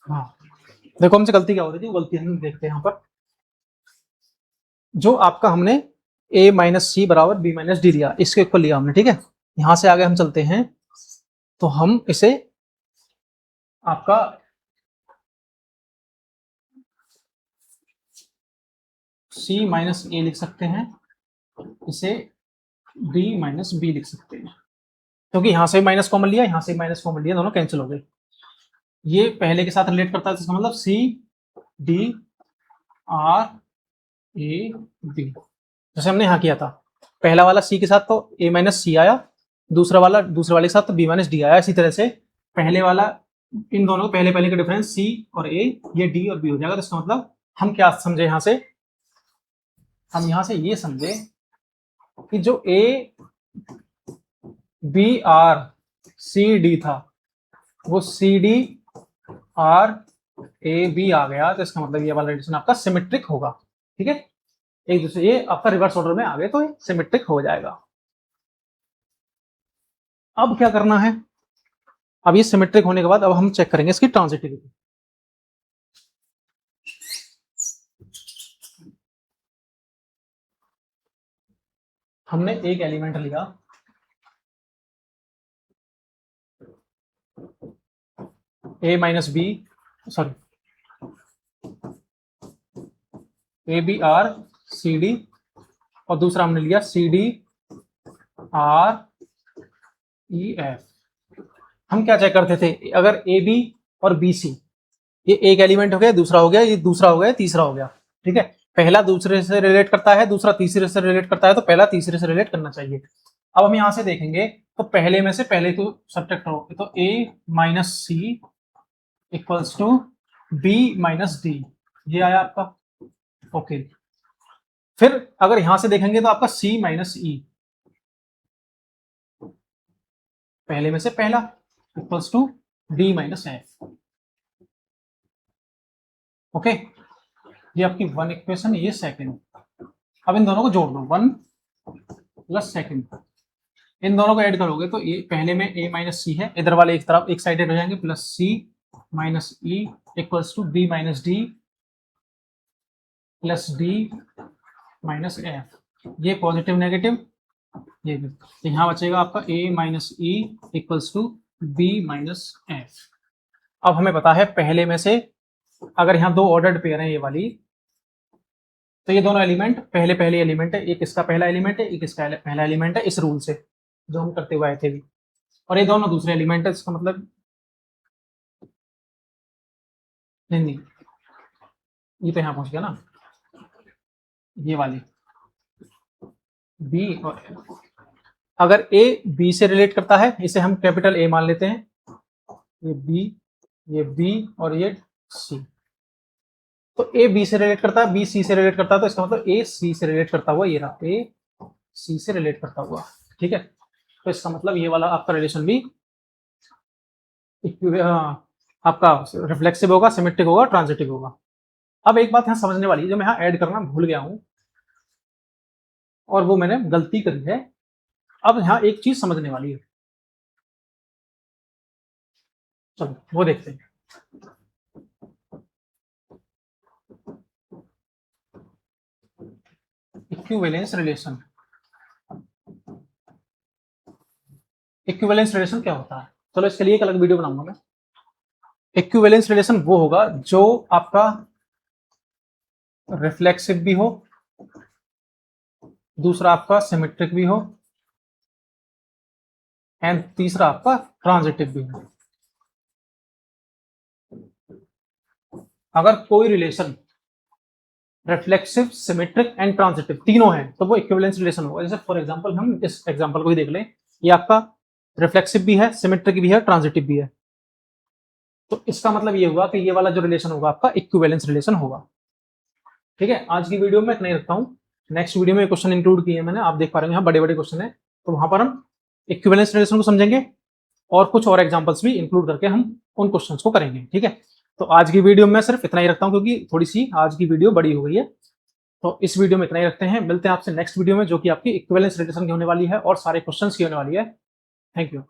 हाँ, देखो हमसे गलती क्या हो रही थी, गलती हम देखते हैं यहाँ पर। जो आपका हमने a माइनस सी बराबर बी माइनस डी लिया, इसके इक्वल लिया हमने। ठीक है, यहां से आगे हम चलते हैं, तो हम इसे आपका c माइनस ए लिख सकते हैं, इसे d माइनस बी लिख सकते हैं, क्योंकि यहां से माइनस कॉमन लिया, यहां से माइनस कॉमन लिया, दोनों कैंसिल हो गए। ये पहले के साथ रिलेट करता है, इसका मतलब C D R A B. जैसे हमने यहाँ किया था, पहला वाला सी के साथ तो ए माइनस सी आया, दूसरा वाला दूसरे वाले के साथ तो बी माइनस डी आया। इसी तरह से पहले वाला, इन दोनों पहले पहले का डिफरेंस सी और ए, ये डी और बी हो जाएगा। तो इसका मतलब हम क्या समझे यहाँ से, हम यहाँ से ये समझे कि जो A B R C D था, वो C D R A B आ गया तो इसका मतलब ये वाला रिलेशन आपका सिमेट्रिक होगा। ठीक है, एक दूसरे ये आपका रिवर्स ऑर्डर में आ गए तो ये सिमेट्रिक हो जाएगा। अब क्या करना है, अब ये सिमेट्रिक होने के बाद अब हम चेक करेंगे इसकी ट्रांजिटिविटी। हमने एक एलिमेंट लिया, A minus B, sorry A B R C D, और दूसरा हमने लिया C D R E F. हम क्या चेक करते थे, अगर ए बी और बी सी, ये एक एलिमेंट हो गया, दूसरा हो गया, ये दूसरा हो गया, तीसरा हो गया। ठीक है, पहला दूसरे से रिलेट करता है, दूसरा तीसरे से रिलेट करता है, तो पहला तीसरे से रिलेट करना चाहिए। अब हम यहां से देखेंगे तो पहले में से पहले तो सब्ट्रैक्ट करो, तो A minus C equals to B minus D, ये आया आपका। ओके, फिर अगर यहां से देखेंगे तो आपका सी माइनस ई, पहले में से पहला equals to D minus F. Okay, ये आपकी वन इक्वेशन, ये सेकंड। अब इन दोनों को जोड़ दो, वन प्लस सेकंड, इन दोनों को ऐड करोगे तो ये पहले में a माइनस सी है, इधर वाले एक तरफ एक साइडेड हो जाएंगे, plus C minus E equals to B minus D plus D minus F. ये पॉजिटिव नेगेटिव, ये भी, तो यहाँ बचेगा आपका a minus E equals to B minus F. अब हमें पता है पहले में से अगर यहाँ दो ऑर्डर्ड पेयर है ये वाली, तो ये दोनों एलिमेंट पहले पहले एलिमेंट है, एक इसका पहला एलिमेंट है, एक इसका पहला एलिमेंट है, इस रूल से जो हम करते हुए आए थे भी, और ये दोनों दूसरे एलिमेंट है, इसका मतलब नहीं, ये तो यहाँ पहुंच गया ना, ये वाली बी और F। अगर ए बी से रिलेट करता है, इसे हम कैपिटल ए मान लेते हैं, ये बी और ये सी, तो ए बी से रिलेट करता है, बी सी से रिलेट करता है, तो इसका मतलब ए सी से रिलेट करता हुआ, ये रहा ए सी से रिलेट करता हुआ। ठीक है, तो इसका मतलब ये वाला आपका रिलेशन भी आपका रिफ्लेक्सिव होगा, सिमेट्रिक होगा, ट्रांजिटिव होगा। अब एक बात यहाँ समझने वाली है, जो मैं यहाँ ऐड करना भूल गया हूं और वो मैंने गलती करी है, अब यहाँ एक चीज समझने वाली है, चलो वो देखते हैं। इक्विवेलेंस रिलेशन, इक्विवेलेंस रिलेशन क्या होता है, चलो इसके लिए एक अलग वीडियो बनाऊंगा मैं। इक्विवेलेंस रिलेशन वो होगा जो आपका रिफ्लेक्सिव भी हो, दूसरा आपका सिमेट्रिक भी हो, एंड तीसरा आपका ट्रांजिटिव भी हो। अगर कोई relation reflexive, symmetric and transitive तीनों हैं तो वो इक्विवेलेंस रिलेशन होगा। जैसे फॉर एग्जांपल हम इस एग्जांपल को ही देख लें, ये आपका रिफ्लेक्सिव भी है, सिमेट्रिक भी है, ट्रांजिटिव भी है, तो इसका मतलब ये हुआ कि ये वाला जो रिलेशन होगा आपका इक्विवेलेंस रिलेशन होगा। ठीक है, आज की वीडियो में इतना ही रखता हूँ। नेक्स्ट वीडियो में क्वेश्चन इंक्लूड किए मैंने, आप देख पा रहे हैं यहाँ बड़े बड़े क्वेश्चन है, तो वहां पर हम इक्विवेलेंस रिलेशन को समझेंगे और कुछ और एग्जांपल्स भी इंक्लूड करके हम उन क्वेश्चंस को करेंगे। ठीक है, तो आज की वीडियो में सिर्फ इतना ही रखता हूँ क्योंकि थोड़ी सी आज की वीडियो बड़ी हो गई है, तो इस वीडियो में इतना ही रखते हैं। मिलते हैं आपसे नेक्स्ट वीडियो में जो कि आपकी इक्विवेलेंस रिलेशन की होने वाली है और सारे क्वेश्चंस की होने वाली है। Thank you.